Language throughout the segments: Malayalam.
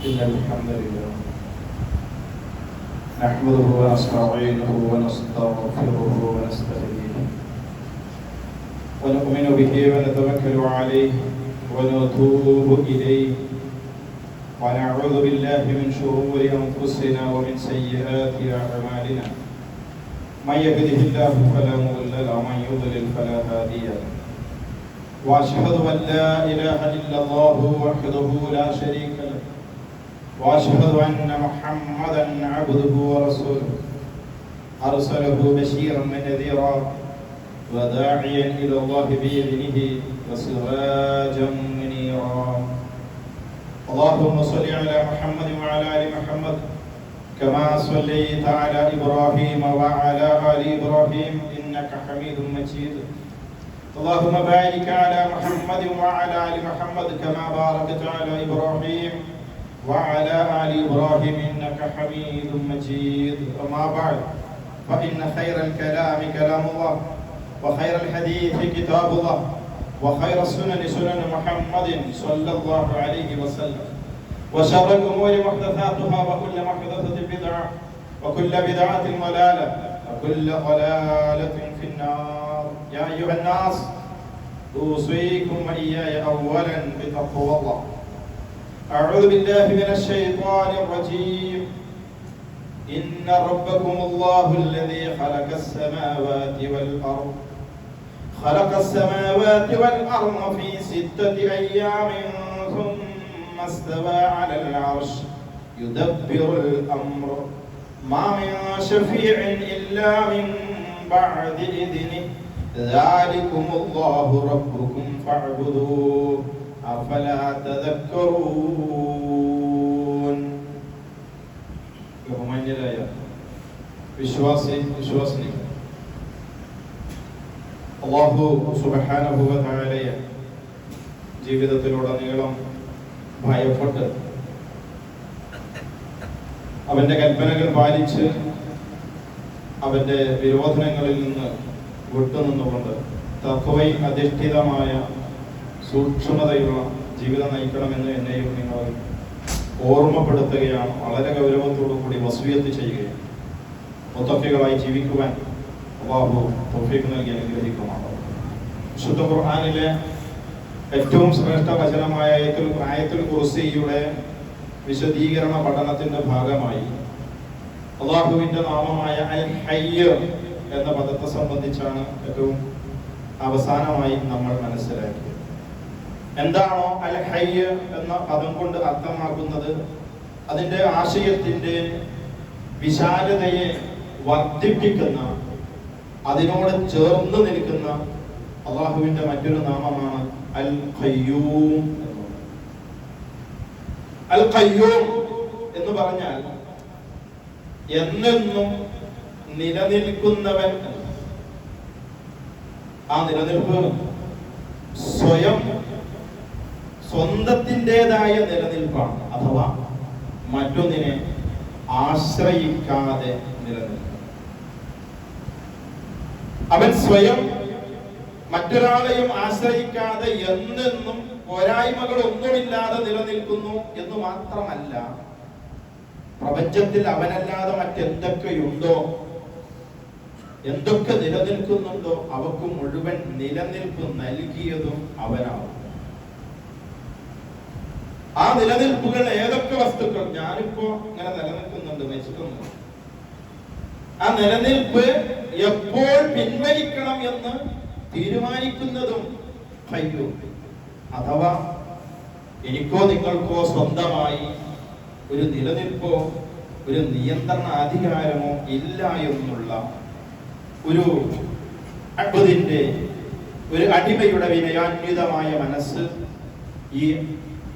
إن الحمد لله نحمده ونستعينه ونستغفره ونستهديه ونؤمن به ونتوكل عليه ونتوب إليه ونعوذ بالله من شرور أنفسنا ومن سيئات أعمالنا من يهده الله فلا مضل له ومن يضلل فلا هادي له وأشهد أن لا إله إلا الله وحده لا شريك له وأشهد أن محمدا عبده ورسوله أرسله بشيرا ونذيرا وداعيا إلى الله بإذنه وسراجا منيرا اللهم صل على محمد وعلى آل محمد كما صليت على إبراهيم وعلى آل إبراهيم إنك حميد مجيد اللهم بارك على محمد وعلى آل محمد كما باركت على إبراهيم وعلى آل إبراهيم إنك حميد مجيد أما بعد فإن خير الكلام كلام الله وخير الحديث كتاب الله وخير السنن سنن محمد صلى الله عليه وسلم وشر الأمور محدثاتها وكل محدثة بدعة وكل بدعة ضلالة وكل ضلالة في النار يا أيها الناس أوصيكم وإياي أولا بتقوى الله أعوذ بالله من الشيطان الرجيم إن ربكم الله الذي خلق السماوات والأرض في 6 أيام ثم استوى على العرش يدبر الأمر ما من شفيع إلا من بعد إذنه ذلكم الله ربكم فاعبدوه أفلا تذكرون ബഹുമാന്യരായ വിശ്വാസിനി അല്ലാഹു സുബ്ഹാനഹു വ തആലയെ ജീവിതത്തിലുടനീളം ഭയപ്പെട്ട് അവന്റെ കൽപ്പനകൾ പാലിച്ച് അവന്റെ വിരോധനങ്ങളിൽ നിന്ന് വിട്ടുനിന്നുകൊണ്ട് തഖ്വയിൽ അധിഷ്ഠിതമായ സൂക്ഷ്മതയുള്ള ജീവിതം നയിക്കണമെന്ന് എന്നെയും നിങ്ങൾ ഓർമ്മപ്പെടുത്തുകയാണ്. വളരെ ഗൗരവത്തോടു കൂടി വസിയത്ത് ചെയ്യുകയാണ്. മുത്തഖികളായി ജീവിക്കുവാൻ അല്ലാഹു തൗഫീഖ് നൽകി അനുഗ്രഹിക്കുമാറാകട്ടെ. വിശുദ്ധ ഖുർആനിലെ ഏറ്റവും ശ്രേഷ്ഠ വചനമായ ആയത്തുൽ കുർസിയുടെ വിശദീകരണ പഠനത്തിന്റെ ഭാഗമായി അല്ലാഹുവിന്റെ നാമമായ അൽ ഹയ്യ് എന്ന പദത്തെ സംബന്ധിച്ചാണ് ഏറ്റവും അവസാനമായി നമ്മൾ മനസ്സിലാക്കിയത്. എന്താണോ അൽ ഹയ്യ് എന്ന പദം കൊണ്ട് അർത്ഥമാക്കുന്നത്, അതിന്റെ ആശയത്തിന്റെ വിശാലതയെ വർദ്ധിപ്പിക്കുന്ന, അതിനോട് ചേർന്ന് നിൽക്കുന്ന അല്ലാഹുവിന്റെ മറ്റൊരു നാമമാണ് അൽ ഖയ്യൂം. അൽ ഖയ്യൂം എന്ന് പറഞ്ഞാൽ എന്നെന്നും നിലനിൽക്കുന്നവൻ. ആ നിലനിൽപ്പ് സ്വന്തത്തിൻ്റെതായ നിലനിൽപ്പാണ്, അഥവാ മറ്റൊന്നിനെ ആശ്രയിക്കാതെ നിലനിൽക്കും. അവൻ സ്വയം മറ്റൊരാളെയും ആശ്രയിക്കാതെ എന്നെന്നും പോരായ്മകളൊന്നുമില്ലാതെ നിലനിൽക്കുന്നു എന്ന് മാത്രമല്ല, പ്രപഞ്ചത്തിൽ അവനല്ലാതെ മറ്റെന്തൊക്കെയുണ്ടോ, എന്തൊക്കെ നിലനിൽക്കുന്നുണ്ടോ അവക്ക് മുഴുവൻ നിലനിൽപ്പ് നൽകിയതും അവനാണ്. ആ നിലനിൽപ്പുകൾ ഏതൊക്കെ വസ്തുക്കൾ, ഞാനിപ്പോ ഇങ്ങനെ നിലനിൽക്കുന്നുണ്ട്, വെച്ചിട്ടുണ്ട്, ആ നിലനിൽപ്പ് എപ്പോൾ പിൻവലിക്കണം എന്ന് തീരുമാനിക്കുന്നതും ഖയ്യൂം. അഥവാ എനിക്കോ നിങ്ങൾക്കോ സ്വന്തമായി ഒരു നിലനിൽപ്പോ ഒരു നിയന്ത്രണാധികാരമോ ഇല്ല എന്നുള്ള ഒരു അബ്ദിന്റെ, ഒരു അടിമയുടെ വിനയാന്വിതമായ മനസ്സ് ഈ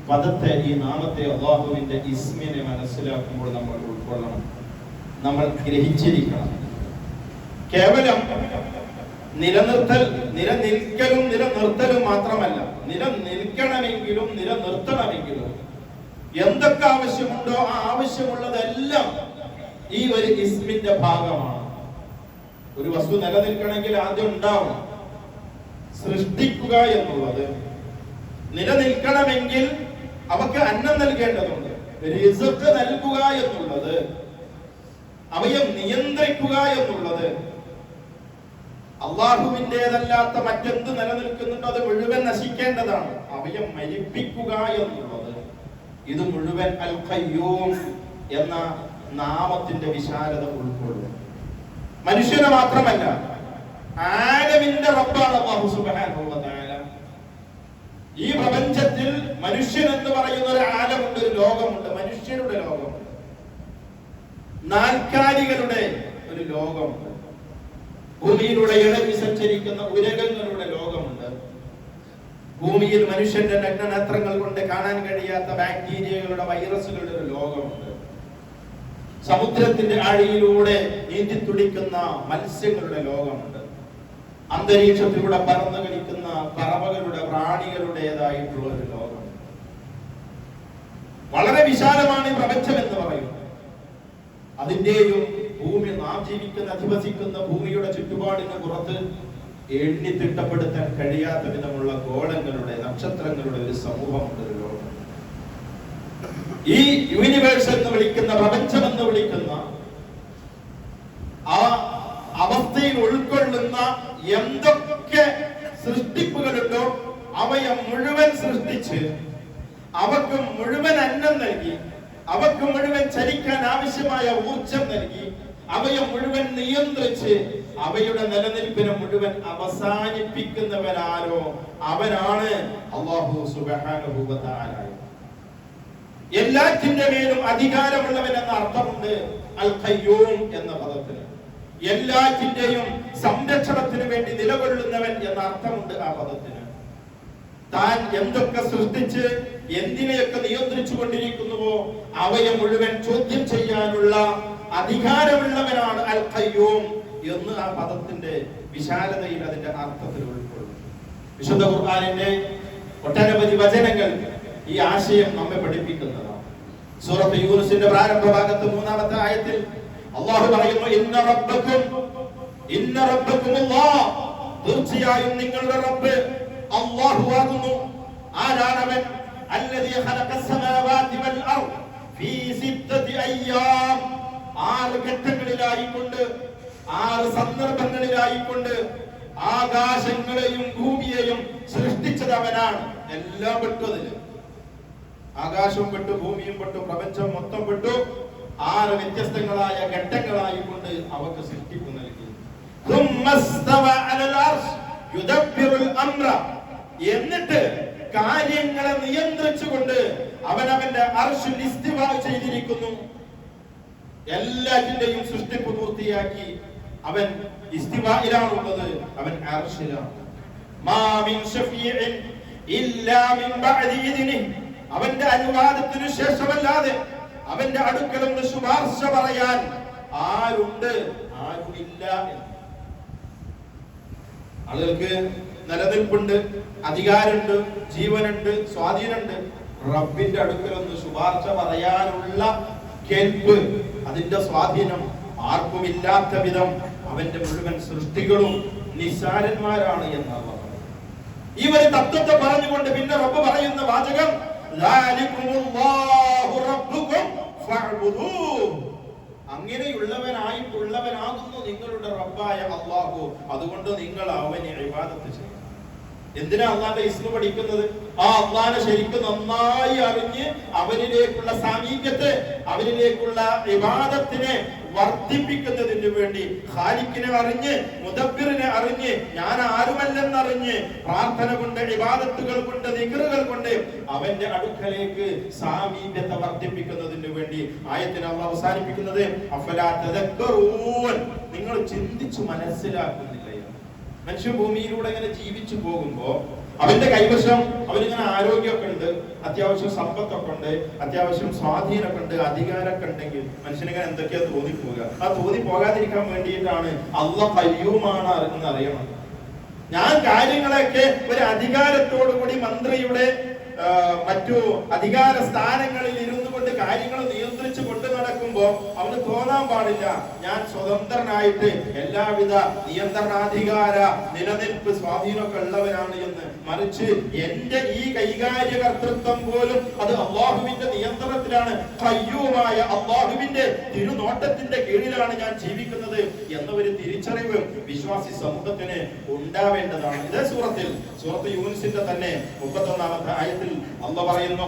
പദത്തെ, ഈ നാമത്തെ, അല്ലാഹുവിന്റെ ഇസ്മിനെ മനസ്സിലാക്കുമ്പോൾ നമ്മൾ ഉൾക്കൊള്ളണം, നമ്മൾ ഗ്രഹിച്ചിരിക്കണം. കേവലം നിലനിൽക്കലും നിലനിർത്തലും മാത്രമല്ല, നിലനിൽക്കണമെങ്കിലും നിലനിർത്തണമെങ്കിലും എന്തൊക്കെ ആവശ്യമുണ്ടോ ആ ആവശ്യമുള്ളതെല്ലാം ഈ ഒരു ഇസ്മിന്റെ ഭാഗമാണ്. ഒരു വസ്തു നിലനിൽക്കണമെങ്കിൽ ആദ്യം ഉണ്ടാവണം. സൃഷ്ടിക്കുക എന്നുള്ളത്, നിലനിൽക്കണമെങ്കിൽ അവക്ക് അന്നം നൽകേണ്ടതുണ്ട്. റിസ്ക് നൽകുക എന്നുള്ളത്, അവയെ നിയന്ത്രിക്കുക എന്നുള്ളത്, അള്ളാഹുവിൻ്റെതല്ലാത്ത മറ്റെന്ത് നിലനിൽക്കുന്നുണ്ടോ അത് മുഴുവൻ നശിക്കേണ്ടതാണ്. അവയെ മരിപ്പിക്കുക എന്നുള്ളത്, ഇത് മുഴുവൻ അൽ ഖയ്യൂം എന്ന നാമത്തിന്റെ വിശാലത ഉൾക്കൊള്ളും. മനുഷ്യനെ മാത്രമല്ല, ആലമിന്റെ റബ്ബാണ് അല്ലാഹു സുബ്ഹാനഹു വ തആല. ഈ പ്രപഞ്ചത്തിൽ മനുഷ്യൻ എന്ന് പറയുന്ന ഒരു ആലമുണ്ട്, ഒരു ലോകമുണ്ട്, മനുഷ്യരുടെ ലോകമുണ്ട്, നാൽക്കാലികളുടെ ഒരു ലോകമുണ്ട്, ഭൂമിയിലൂടെ ഇഴഞ്ഞു സഞ്ചരിക്കുന്ന ഉരകങ്ങളുടെ ലോകമുണ്ട്, ഭൂമിയിൽ മനുഷ്യന്റെ നഗ്നനേത്രങ്ങൾ കൊണ്ട് കാണാൻ കഴിയാത്ത ബാക്ടീരിയകളുടെ വൈറസുകളുടെ ഒരു ലോകമുണ്ട്, സമുദ്രത്തിന്റെ ആഴിയിലൂടെ നീന്തി തുടിക്കുന്ന മത്സ്യങ്ങളുടെ ലോകമുണ്ട്, അന്തരീക്ഷത്തിലൂടെ പറന്നു കളിക്കുന്ന പറവകളുടെ പ്രാണികളുടേതായിട്ടുള്ള ഒരു ലോകം. വളരെ വിശാലമാണ് ഈ പ്രപഞ്ചം എന്ന് പറയുന്നത്. അതിന്റെയും ഭൂമി, നാം ജീവിക്കുന്ന അധിവസിക്കുന്ന ഭൂമിയുടെ ചുറ്റുപാടിന് പുറത്ത് എണ്ണി തിട്ടപ്പെടുത്താൻ കഴിയാത്ത വിധമുള്ള ഗോളങ്ങളുടെ, നക്ഷത്രങ്ങളുടെ ഒരു സമൂഹമുണ്ട്, ഒരു ലോകം. ഈ യൂണിവേഴ്സ് എന്ന് വിളിക്കുന്ന, പ്രപഞ്ചം എന്ന് വിളിക്കുന്ന ആ അവസ്ഥയിൽ ഉൾക്കൊള്ളുന്ന എന്തൊക്കെ സൃഷ്ടിപ്പുകളുണ്ടോ അവയെ മുഴുവൻ സൃഷ്ടിച്ച് അവക്ക് മുഴുവൻ അന്നം നൽകി, അവക്ക് മുഴുവൻ ചലിക്കാൻ ആവശ്യമായ ഊർജം നൽകി, അവയെ മുഴുവൻ നിയന്ത്രിച്ച് അവയുടെ നിലനിൽപ്പിനെ മുഴുവൻ അവസാനിപ്പിക്കുന്നവനാരോ അവനാണ് അല്ലാഹു സുബ്ഹാനഹു വ തആല. എല്ലാറ്റിന്റെ മേലും അധികാരമുള്ളവൻ എന്ന അർത്ഥമുണ്ട് അൽ ഖയ്യൂം എന്ന പദത്തിന്. എല്ലാറ്റിന്റെയും സംരക്ഷണത്തിന് വേണ്ടി നിലകൊള്ളുന്നവൻ എന്ന അർത്ഥമുണ്ട് ആ പദത്തിന്. താൻ എന്തൊക്കെ സൃഷ്ടിച്ച് എന്തിനെയൊക്കെ നിയന്ത്രിച്ചു കൊണ്ടിരിക്കുന്നുവോ അവയെ മുഴുവൻ ചോദ്യം ചെയ്യാനുള്ള അധികാരമുള്ളവനാണ് അൽ ഖയ്യൂം എന്ന് ആ പദത്തിന്റെ വിശാലതയിൽ, അതിന്റെ അർത്ഥത്തിൽ ഉൾക്കൊള്ളും. വിശുദ്ധ ഖുർആനിന്റെ ഒട്ടനവധി വചനങ്ങൾ ഈ ആശയം നമ്മെ പഠിപ്പിക്കുന്നതാണ്. സൂറത്ത് യൂനുസിന്റെ പ്രാരംഭ ഭാഗത്ത് 3-ാമത്തെ ആയത്തിൽ അല്ലാഹു പറയുന്നു, ഇന്ന റബ്ബക്കും അല്ലാഹ്, തീർച്ചയായും നിങ്ങളുടെ റബ്ബ് അല്ലാഹു ആകുന്നു. ആരാണവൻ? അല്ലദീ ഖലഖസ് സമാവാതി വൽ അർദ് ഫീ സിത്തതി അയ്യാം, 6 ഘട്ടങ്ങളിലായിക്കൊണ്ട്, 6 സന്ദർഭങ്ങളിലായിക്കൊണ്ട് ആകാശങ്ങളെയും ഭൂമിയെയും സൃഷ്ടിച്ചത് അവനാണ്. എല്ലാം പെട്ടു അതില്. ആകാശവും പെട്ടു, ഭൂമിയും പെട്ടു, പ്രപഞ്ചം മൊത്തം പെട്ടു. 6 വ്യത്യസ്തങ്ങളായ ഘട്ടങ്ങളായിക്കൊണ്ട് അവക്ക് സൃഷ്ടിപ്പ് നൽകി. എന്നിട്ട് കാര്യങ്ങളെ നിയന്ത്രിച്ചുകൊണ്ട് അവൻ അവന്റെ അർശിൽ ഇസ്തിവാ ചെയ്തിരിക്കുന്നു. എല്ലാറ്റിന്റെയും സൃഷ്ടിപ്പ് പൂർത്തിയാക്കി അവൻ ഇസ്തിവായിലാണുള്ളത്, അവൻ അർശിലാണ്. മാ മിൻ ശഫീഇൻ ഇല്ലാ മിൻ ബഅദി ഇദ്നിഹി, അവന്റെ അനുവാദത്തിനു ശേഷമല്ലാതെ അവന്റെ അടുക്കൽ നിന്ന് ശുപാർശ പറയാൻ ആരുണ്ട്? ആരുമില്ല. ആളുകൾക്ക് നിലനിൽപ്പുണ്ട്, അധികാരമുണ്ട്, ജീവനുണ്ട്, സ്വാധീനമുണ്ട്. റബ്ബിന്റെ അടുക്കൽ നിന്ന് ശുപാർശ പറയാനുള്ള കേൾപ്പ്, അതിന്റെ സ്വാധീനം ആർക്കുമില്ലാത്ത വിധം അവന്റെ മുഴുവൻ സൃഷ്ടികളും നിസ്സാരന്മാരാണ് എന്നാണ്. ഈ ഒരു തത്വത്തെ പറഞ്ഞുകൊണ്ട് പിന്നെ റബ്ബ് പറയുന്ന വാചകം, അങ്ങനെയുള്ളവനായിട്ടുള്ളവനാകുന്നു നിങ്ങളുടെ റബ്ബായ അല്ലാഹു, അതുകൊണ്ട് നിങ്ങൾ അവനെ ഇബാദത്ത് ചെയ്യണം. എന്തിനാ അള്ളാന്റെ ഇസ്മ പഠിക്കുന്നത്? ആ അള്ളാനെ ശരിക്കും നന്നായി അറിഞ്ഞ് അവനിലേക്കുള്ള സാമീപ്യത്തെ, അവനിലേക്കുള്ള ഇബാദത്തിനെ വർദ്ധിപ്പിക്കുന്നതിന് വേണ്ടി, ഖാലിഖിനെ അറിഞ്ഞ്, മുദബ്ബിറിനെ അറിഞ്ഞ്, ഞാൻ ആരുമല്ലെന്നറിഞ്ഞ്, പ്രാർത്ഥന കൊണ്ട്, ഇബാദത്തുകൾ കൊണ്ട്, ദിക്റുകൾ കൊണ്ട് അവന്റെ അടുക്കലേക്ക് സാമീപ്യത്തെ വർദ്ധിപ്പിക്കുന്നതിന് വേണ്ടി ആയത്തിനെ അല്ലാഹു അവസാനിപ്പിക്കുന്നത് അഫലാ തദക്കറൂൻ, നിങ്ങൾ ചിന്തിച്ചു മനസ്സിലാക്കുന്നില്ല. മനുഷ്യ ഭൂമിയിലൂടെ ഇങ്ങനെ ജീവിച്ചു പോകുമ്പോ അവന്റെ കൈവശം അവനിങ്ങനെ ആരോഗ്യമൊക്കെ ഉണ്ട്, അത്യാവശ്യം സമ്പത്തൊക്കെ ഉണ്ട്, അത്യാവശ്യം സ്വാധീനമൊക്കെ ഉണ്ട്, അധികാരമൊക്കെ ഉണ്ടെങ്കിൽ മനുഷ്യനിങ്ങനെ എന്തൊക്കെയാ തോന്നിപ്പോവുക. ആ തോന്നിപ്പോകാതിരിക്കാൻ വേണ്ടിയിട്ടാണ് അല്ലാഹ് ഖയ്യൂമാണ് എന്ന് അറിയണം. ഞാൻ കാര്യങ്ങളൊക്കെ ഒരു അധികാരത്തോടു കൂടി മന്ത്രിയുടെ മറ്റു അധികാര സ്ഥാനങ്ങളിൽ ഇരുന്നു കൊണ്ട് കാര്യങ്ങൾ നിയന്ത്രിച്ചു കൊണ്ട് നടക്കുമ്പോ അവന് തോന്നാൻ പാടില്ല ഞാൻ സ്വതന്ത്രനായിട്ട് എല്ലാവിധ നിയന്ത്രണാധികാര നിലനിൽപ്പ് സ്വാധീനമൊക്കെ ഉള്ളവനാണ് എന്ന്. മറിച്ച് എന്റെ ഈ കൈകാര്യകർത്തൃത്വം പോലും അത് അള്ളാഹുവിന്റെ നിയന്ത്രണത്തിലാണ്, ഖയ്യൂമായ അള്ളാഹുവിന്റെ തിരുനോട്ടത്തിന്റെ കീഴിലാണ് ഞാൻ ജീവിക്കുന്നത് എന്ന ഒരു തിരിച്ചറിവ് വിശ്വാസി സമൂഹത്തിന് ഉണ്ടാവേണ്ടതാണ്. ഇതേ സൂറത്ത് യൂനുസിന്റെ തന്നെ 31-ാമത്തെ ആയത്തിൽ അല്ലാഹു പറയുന്നു,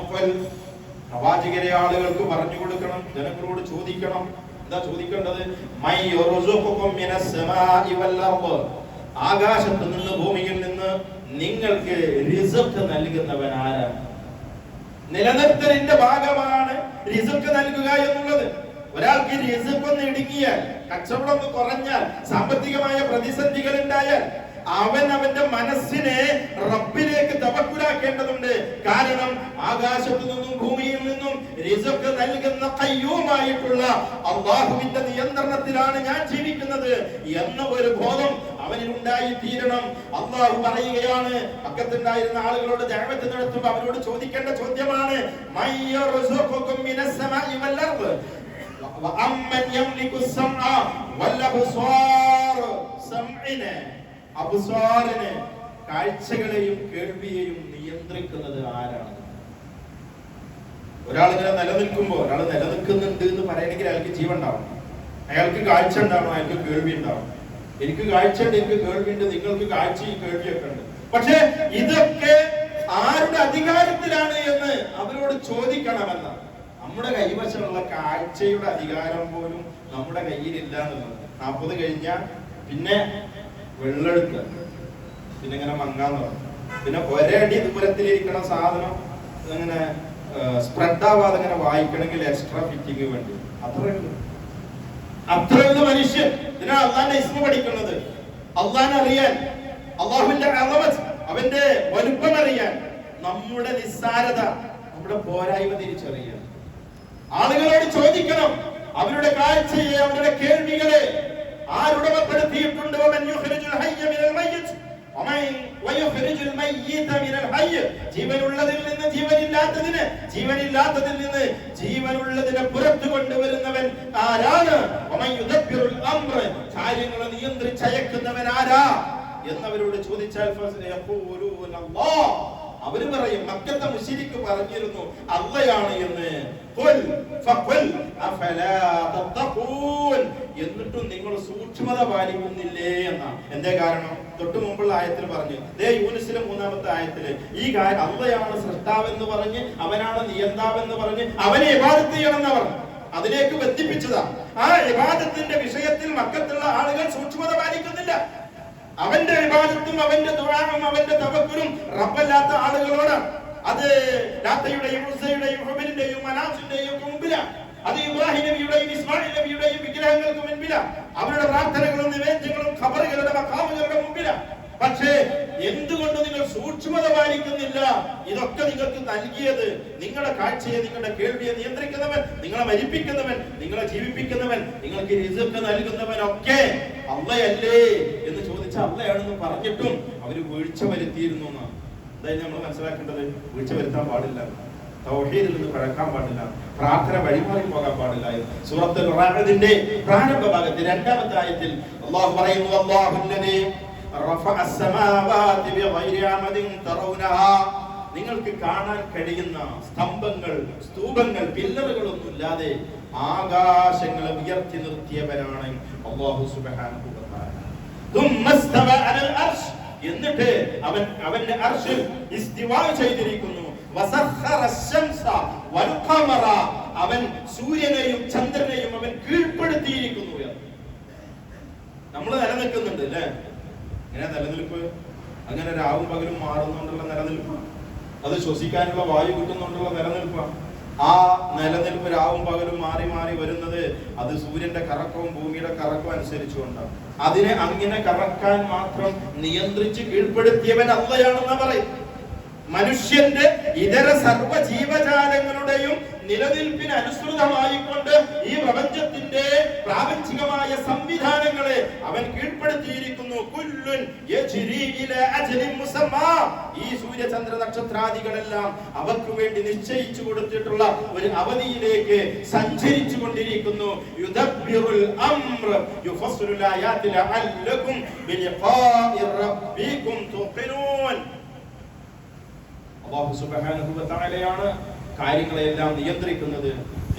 പ്രവാചകരെ ആളുകൾക്ക് പറഞ്ഞു കൊടുക്കണം, ജനങ്ങളോട് ചോദിക്കണം. എന്താ ചോദിക്കേണ്ടത്? ആകാശത്ത് നിന്ന് ഭൂമിയിൽ നിന്ന് നിങ്ങൾക്ക് റിസ്ക് നൽകുന്നവൻ ആരാണ്? നിലനിർത്തലിന്റെ ഭാഗമാണ് റിസ്ക് നൽകുക എന്നുള്ളത്. ഒരാൾക്ക് റിസ്ക് ഒന്ന് ഇടുങ്ങിയാൽ, കച്ചവടം ഒന്ന് കുറഞ്ഞാൽ, സാമ്പത്തികമായ പ്രതിസന്ധികൾ ഉണ്ടായാൽ അവൻ അവന്റെ മനസ്സിനെ റബ്ബിലേക്ക് തവക്കുലാക്കേണ്ടതുണ്ട്. കാരണം ആകാശത്തു നിന്നും ഭൂമിയിൽ നിന്നും റിസ്ക് നൽകുന്ന ഖയ്യൂമായിട്ടുള്ള അല്ലാഹുവിന്റെ നിയന്ത്രണത്തിലാണ് ഞാൻ ജീവിക്കുന്നത് എന്ന ഒരു ബോധം അവനിൽ ഉണ്ടായി തീരണം. അല്ലാഹു പറയുകയാണ്, പക്കത്തുണ്ടായിരുന്ന ആളുകളോട് ദഅവത്ത് നടത്തുമ്പോൾ അവരോട് ചോദിക്കേണ്ട ചോദ്യമാണ്, മയ്യർസുഖുകും മിനസ്സമാഇ വൽ അർദ് വഅമ്മൻ യംലികു അസ്സമഅ വൽ അബ്സാർ. സംഇനെ, അബ്സാറിനെ, കാഴ്ചകളെയും കേൾവിയെയും നിയന്ത്രിക്കുന്നത് ആരാണ്? ഒരാളിങ്ങനെ നിലനിൽക്കുമ്പോൾ, ഒരാൾ നിലനിൽക്കുന്നുണ്ട് എന്ന് പറയണമെങ്കിൽ അയാൾക്ക് ജീവൻ ഉണ്ടാവണം, അയാൾക്ക് കാഴ്ച ഉണ്ടാവണം, അയാൾക്ക് കേൾവി ഉണ്ടാവണം. എനിക്ക് കാഴ്ചയുണ്ട്, എനിക്ക് കേൾവിയുണ്ട്, നിങ്ങൾക്ക് കാഴ്ചയും കേൾവിയൊക്കെ ഉണ്ട്. പക്ഷെ ഇതൊക്കെ ആരുടെ അധികാരത്തിലാണ് എന്ന് അവരോട് ചോദിക്കണമെന്നാണ്. നമ്മുടെ കൈവശമുള്ള കാഴ്ചയുടെ അധികാരം പോലും നമ്മുടെ കയ്യിലില്ല എന്നുള്ളത്. 40 കഴിഞ്ഞാൽ പിന്നെ വെള്ളെടുക്കുക, പിന്നെ ഇങ്ങനെ മങ്ങാൻ തുടങ്ങും. പിന്നെ ഒരേ അടി ദൂരത്തിലിരിക്കണ സാധനം അങ്ങനെ സ്പ്രെഡ് ആവാതെ ഇങ്ങനെ വായിക്കണമെങ്കിൽ എക്സ്ട്രാ ഫിറ്റിംഗ് വേണ്ടി. അത്രയുള്ള മനുഷ്യൻ. ഇതിനാണ് അള്ളാന്റെ ഇസ്മ പഠിക്കുന്നത്, അള്ളാനെ അറിയാൻ, അള്ളാഹുവിന്റെ അളവത്ത്, അവന്റെ വലുപ്പം അറിയാൻ, നമ്മുടെ നിസ്സാരത, നമ്മുടെ പോരായ്മ തിരിച്ചറിയാൻ. ആളുകളോട് ചോദിക്കണം അവരുടെ കാഴ്ചയെ, അവരുടെ കേൾവികളെ ആരുടമപ്പെടുത്തിയിട്ടുണ്ട്. ജീവനുള്ളതിൽ നിന്ന് ജീവനില്ലാത്തതിന്, ജീവനില്ലാത്തതിൽ നിന്ന് ജീവനുള്ളതിനെ പുറത്തു കൊണ്ടുവരുന്നവൻ ആരാണ്? കാര്യങ്ങളെ നിയന്ത്രിച്ചയക്കുന്നവൻ ആരാ എന്നവരോട് ചോദിച്ചാൽ അവര് പറയും, മക്കത്തെ മുശ്രിക്ക് പറഞ്ഞിരുന്നു അള്ളയാണ് എന്ന്. എന്നിട്ടും നിങ്ങൾ സൂക്ഷ്മത പാലിക്കുന്നില്ലേ എന്നാണ്. എന്തേ കാരണം? തൊട്ടു മുമ്പുള്ള ആയത്തിൽ പറഞ്ഞു, യൂനുസിലെ 3-ാമത്തെ ആയത്തില് ഈ അള്ളയാണ് സൃഷ്ടാവെന്ന് പറഞ്ഞ്, അവനാണ് നിയന്താവെന്ന് പറഞ്ഞ് അവനെ ഇബാദത്ത് ചെയ്യണമെന്ന് പറഞ്ഞു. അതിലേക്ക് ബന്ധിപ്പിച്ചതാ. ആ ഇബാദത്തിന്റെ വിഷയത്തിൽ മക്കത്തുള്ള ആളുകൾ സൂക്ഷ്മത പാലിക്കുന്നില്ല. അവന്റെ ഇബാദത്തും അവന്റെ ദുആഉം അവന്റെ തവക്കുലും റബ്ബല്ലാത്ത ആളുകളോടാണ്. അത് ലാത്തയുടെയും ഉസ്സയുടെയും ഹുബലിന്റെയും മനാസിന്റെയും മുമ്പിലാണ്. അത് ഇബ്രാഹിം നബിയുടെയും ഇസ്മായിൽ നബിയുടെയും വിഗ്രഹങ്ങൾക്ക് മുൻപിലാണ്. അവരുടെ പ്രാർത്ഥനകളും നിവേദ്യങ്ങളും ഖബറുകളുടെ മഖാമുകളുടെ മുമ്പിലാണ്. പക്ഷേ എന്തുകൊണ്ട് നിങ്ങൾ സൂക്ഷ്മത പാലിക്കുന്നില്ല? ഇതൊക്കെ നിങ്ങൾക്ക് നൽകിയത്, നിങ്ങളുടെ കാഴ്ചയെ, നിങ്ങളുടെ കേൾവിയെ നിയന്ത്രിക്കുന്നവൻ, നിങ്ങളെ മരിപ്പിക്കുന്നവൻ, നിങ്ങളെ ജീവിപ്പിക്കുന്നവൻ, നിങ്ങൾക്ക് റിസ്ക് നൽകുന്നവൻ ഒക്കെ അള്ളയല്ലേ എന്ന് ചോദിച്ചാൽ അള്ളയാണെന്ന് പറഞ്ഞിട്ടും അവര് വീഴ്ച വരുത്തിയിരുന്നു എന്നാണ്. അതായത് നമ്മൾ മനസ്സിലാക്കേണ്ടത്, വീഴ്ച വരുത്താൻ പാടില്ല, തൗഹീദിൽ നിന്ന് പഴക്കാൻ പാടില്ല, പ്രാർത്ഥന വഴിമാറി പോകാൻ പാടില്ല. സൂറത്തുൽ റഅദിന്റെ പ്രാരംഭ ഭാഗത്തിൽ 2-ാമത്തെ ആയത്തിൽ അല്ലാഹു പറയുന്നു, അല്ലാഹുല്ലദീ റഫഅ അസ്സമാവാതി ബിഗൈരി അമദിൻ തറൗനഹാ. നിങ്ങൾക്ക് കാണാൻ കഴിയുന്ന സ്തംഭങ്ങൾ, സ്തൂപങ്ങൾ, പില്ലറുകളൊന്നും ഇല്ലാതെ ആകാശങ്ങളെ ഉയർത്തി നിർത്തിയവനാണ് അല്ലാഹു സുബ്ഹാനഹു വ തആല. തുമ്മസ്തവ അലൽ അർശ്, എന്നിട്ട് അവൻ അവന്റെ അർശിൽ ഇസ്തിവാ ചെയ്തിരിക്കുന്നു. വസഖറ അശ്ശംസ വൽ ഖമറ, അവൻ സൂര്യനെയും ചന്ദ്രനെയും അവൻ കീഴ്പ്പെടുത്തിയിരിക്കുന്നു. നമ്മൾ നിലനിൽക്കുന്നുണ്ട് അല്ലേ? ഇങ്ങനെ നിലനിൽപ്പ്, അങ്ങനെ രാവും പകലും മാറുന്നുകൊണ്ടുള്ള നിലനിൽപ്പ്, അത് ശ്വസിക്കാനുള്ള വായു കിട്ടുന്നുകൊണ്ടുള്ള നിലനിൽപ്പാണ്. ആ നിലനിൽപ്പ് രാവും പകലും മാറി മാറി വരുന്നത് അത് സൂര്യന്റെ കറക്കവും ഭൂമിയുടെ കറക്കവും അനുസരിച്ചുകൊണ്ടാണ്. അതിനെ അങ്ങനെ കറക്കാൻ മാത്രം നിയന്ത്രിച്ച് കീഴ്പ്പെടുത്തിയവൻ അള്ളയാണെന്ന് പറയും. മനുഷ്യന്റെ ഇതര സർവ്വ ജീവജാലങ്ങളുടെയും നിലനിൽപ്പിന് അനുസൃതമായിക്കൊണ്ട് ഈ പ്രപഞ്ചത്തിന്റെ പ്രാപഞ്ചികമായ സംവിധാനങ്ങളെ അവൻ കീഴ്പ്പെടുത്തിയിരിക്കുന്നു. കുല്ലുൻ യജ്രി ഇലാ അജ്ലിൻ മുസമ്മാ. ഈ സൂര്യചന്ദ്ര നക്ഷത്രാദികളെല്ലാം അവർക്ക് വേണ്ടി നിശ്ചയിച്ചു കൊടുത്തിട്ടുള്ള ഒരു അവധിയിലേക്ക് സഞ്ചരിച്ചു കൊണ്ടിരിക്കുന്നു. യുദബ്ബിറുൽ അംറ യുഫസ്സിലുൽ ആയാതി ലഅല്ലകും ബിലിഖാഇ റബ്ബികും തുഖിനൂൻ. അല്ലാഹു സുബ്ഹാനഹു വ തആലയാണ് കാര്യങ്ങളെല്ലാം നിയന്ത്രിക്കുന്നത്.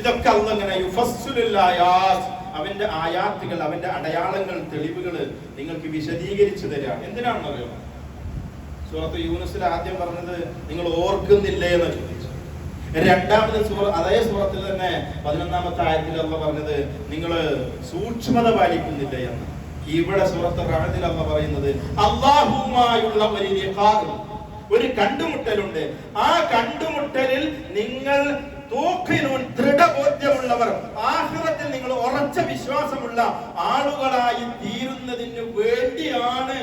ഇതൊക്കെ അല്ലാഹു ഇങ്ങനെ യുഫസ്സിലുൽ ആയാത്, അവന്റെ ആയാത്തുകൾ, അവന്റെ അടയാളങ്ങൾ, തെളിവുകൾ നിങ്ങൾക്ക് വിശദീകരിച്ചു തരാം. എന്തിനാണെന്ന് അറിയാമോ? സൂറത്ത് യൂനുസിൽ ആദ്യം പറഞ്ഞത് നിങ്ങൾ ഓർക്കുന്നില്ലേ എന്ന് ചോദിച്ചു. രണ്ടാമത് അതേ സൂറത്തിൽ തന്നെ 11-ാമത്തെ ആയത്തിൽ അല്ലാഹു പറഞ്ഞത് നിങ്ങൾ സൂക്ഷ്മത പാലിക്കുന്നില്ലേ എന്ന്. ഇവിടെ സൂറത്ത് റഅദിൽ അല്ലാഹു പറയുന്നത് അല്ലാഹുവുമായുള്ള ഒരു ലിഖാ, ഒരു കണ്ടുമുട്ടലുണ്ട്. ആ കണ്ടുമുട്ടലിൽ നിങ്ങൾ ദൃഢബോധ്യമുള്ളവർ, ആഖിറത്തിൽ നിങ്ങൾ ഉറച്ച വിശ്വാസമുള്ള ആളുകളായി തീരുന്നതിന് വേണ്ടിയാണ്